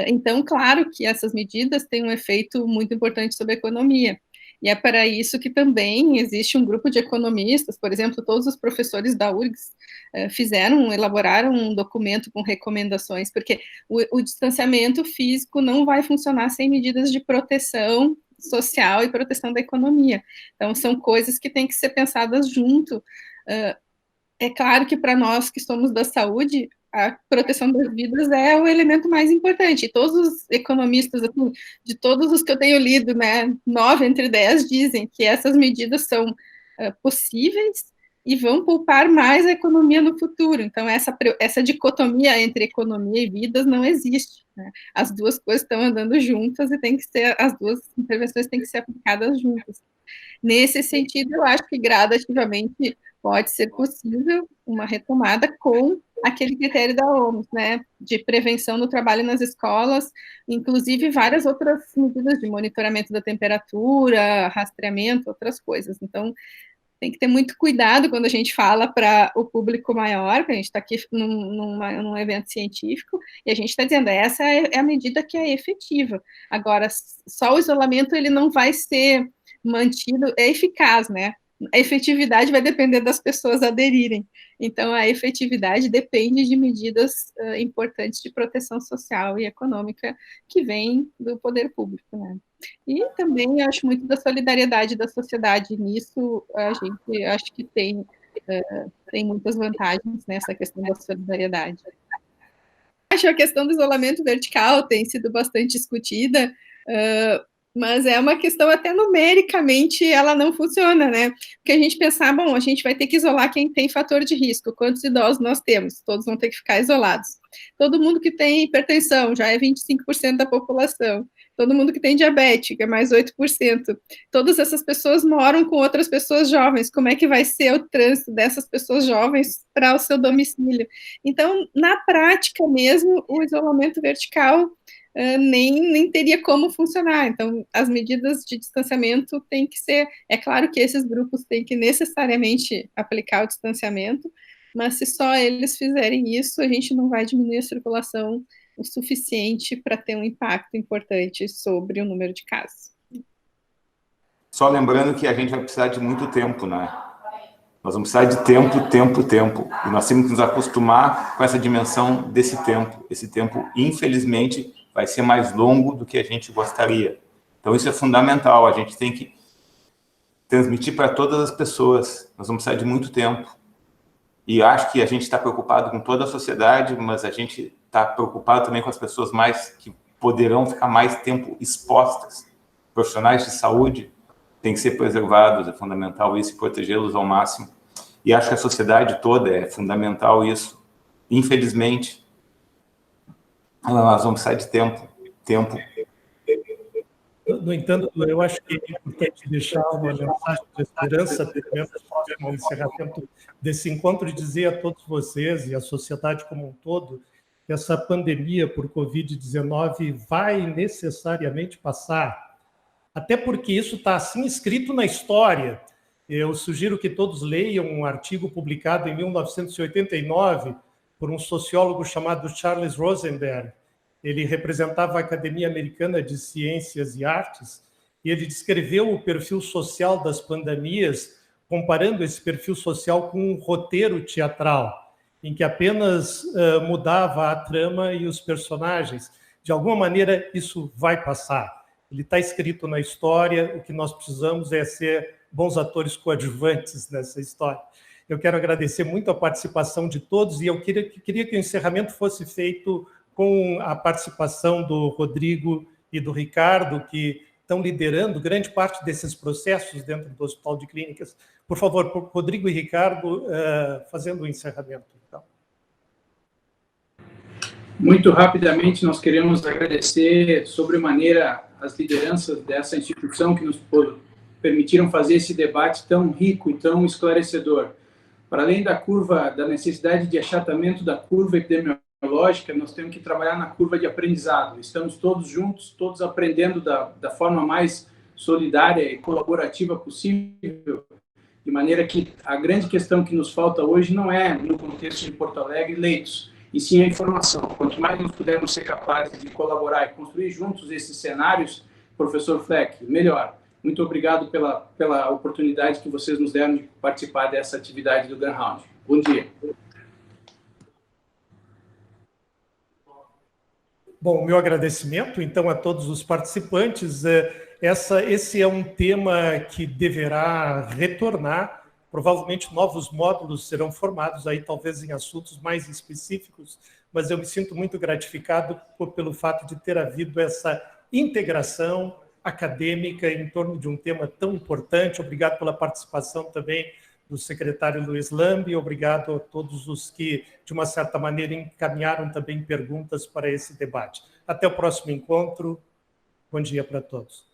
Então, claro que essas medidas têm um efeito muito importante sobre a economia. E é para isso que também existe um grupo de economistas, por exemplo, todos os professores da URGS elaboraram um documento com recomendações, porque o distanciamento físico não vai funcionar sem medidas de proteção social e proteção da economia. Então, são coisas que têm que ser pensadas junto. É claro que para nós que somos da saúde, a proteção das vidas é o elemento mais importante. Todos os economistas, assim, de todos os que eu tenho lido, né, 9 entre 10 dizem que essas medidas são possíveis e vão poupar mais a economia no futuro. Então, essa dicotomia entre economia e vidas não existe, né? As duas coisas estão andando juntas e as duas intervenções têm que ser aplicadas juntas. Nesse sentido, eu acho que gradativamente pode ser possível uma retomada com aquele critério da OMS, né, de prevenção no trabalho nas escolas, inclusive várias outras medidas de monitoramento da temperatura, rastreamento, outras coisas. Então, tem que ter muito cuidado quando a gente fala para o público maior, porque a gente está aqui num evento científico, e a gente está dizendo, essa é a medida que é efetiva. Agora, só o isolamento, ele não vai ser mantido, é eficaz, né? A efetividade vai depender das pessoas aderirem. Então, a efetividade depende de medidas importantes de proteção social e econômica que vêm do poder público, né? E também acho muito da solidariedade da sociedade nisso, a gente acho que tem muitas vantagens nessa questão da solidariedade. Acho a questão do isolamento vertical tem sido bastante discutida, mas é uma questão até numericamente ela não funciona, né? Porque a gente pensar, bom, a gente vai ter que isolar quem tem fator de risco, quantos idosos nós temos, todos vão ter que ficar isolados. Todo mundo que tem hipertensão, já é 25% da população. Todo mundo que tem diabetes, que é mais 8%. Todas essas pessoas moram com outras pessoas jovens. Como é que vai ser o trânsito dessas pessoas jovens para o seu domicílio? Então, na prática mesmo, o isolamento vertical nem teria como funcionar. Então, as medidas de distanciamento têm que ser... É claro que esses grupos têm que necessariamente aplicar o distanciamento, mas se só eles fizerem isso, a gente não vai diminuir a circulação o suficiente para ter um impacto importante sobre o número de casos. Só lembrando que a gente vai precisar de muito tempo, né? Nós vamos precisar de tempo. E nós temos que nos acostumar com essa dimensão desse tempo. Esse tempo, infelizmente, vai ser mais longo do que a gente gostaria. Então, isso é fundamental. A gente tem que transmitir para todas as pessoas. Nós vamos precisar de muito tempo. E acho que a gente está preocupado com toda a sociedade, mas a gente está preocupado também com as pessoas que poderão ficar mais tempo expostas. Profissionais de saúde têm que ser preservados, é fundamental isso, protegê-los ao máximo. E acho que a sociedade toda é fundamental isso. Infelizmente, nós vamos precisar de tempo. No entanto, eu acho que é importante deixar uma mensagem de esperança, pelo menos no encerramento desse encontro, e dizer a todos vocês e à sociedade como um todo essa pandemia por Covid-19 vai necessariamente passar, até porque isso está assim escrito na história. Eu sugiro que todos leiam um artigo publicado em 1989 por um sociólogo chamado Charles Rosenberg. Ele representava a Academia Americana de Ciências e Artes, e ele descreveu o perfil social das pandemias, comparando esse perfil social com um roteiro teatral, em que apenas mudava a trama e os personagens. De alguma maneira, isso vai passar. Ele está escrito na história, o que nós precisamos é ser bons atores coadjuvantes nessa história. Eu quero agradecer muito a participação de todos e eu queria que o encerramento fosse feito com a participação do Rodrigo e do Ricardo, que estão liderando grande parte desses processos dentro do Hospital de Clínicas. Por favor, Rodrigo e Ricardo, fazendo o encerramento. Então. Muito rapidamente, nós queremos agradecer sobremaneira as lideranças dessa instituição que nos permitiram fazer esse debate tão rico e tão esclarecedor. Para além da curva, da necessidade de achatamento da curva epidemiológica, nós temos que trabalhar na curva de aprendizado. Estamos todos juntos, todos aprendendo da forma mais solidária e colaborativa possível, de maneira que a grande questão que nos falta hoje não é, no contexto de Porto Alegre, leitos, e sim a informação. Quanto mais nós pudermos ser capazes de colaborar e construir juntos esses cenários, professor Fleck, melhor. Muito obrigado pela oportunidade que vocês nos deram de participar dessa atividade do Gun Round. Bom dia. Bom, meu agradecimento, então, a todos os participantes. Esse é um tema que deverá retornar. Provavelmente novos módulos serão formados, aí talvez em assuntos mais específicos, mas eu me sinto muito gratificado pelo fato de ter havido essa integração acadêmica em torno de um tema tão importante. Obrigado pela participação também do secretário Luiz Lambi, obrigado a todos os que, de uma certa maneira, encaminharam também perguntas para esse debate. Até o próximo encontro. Bom dia para todos.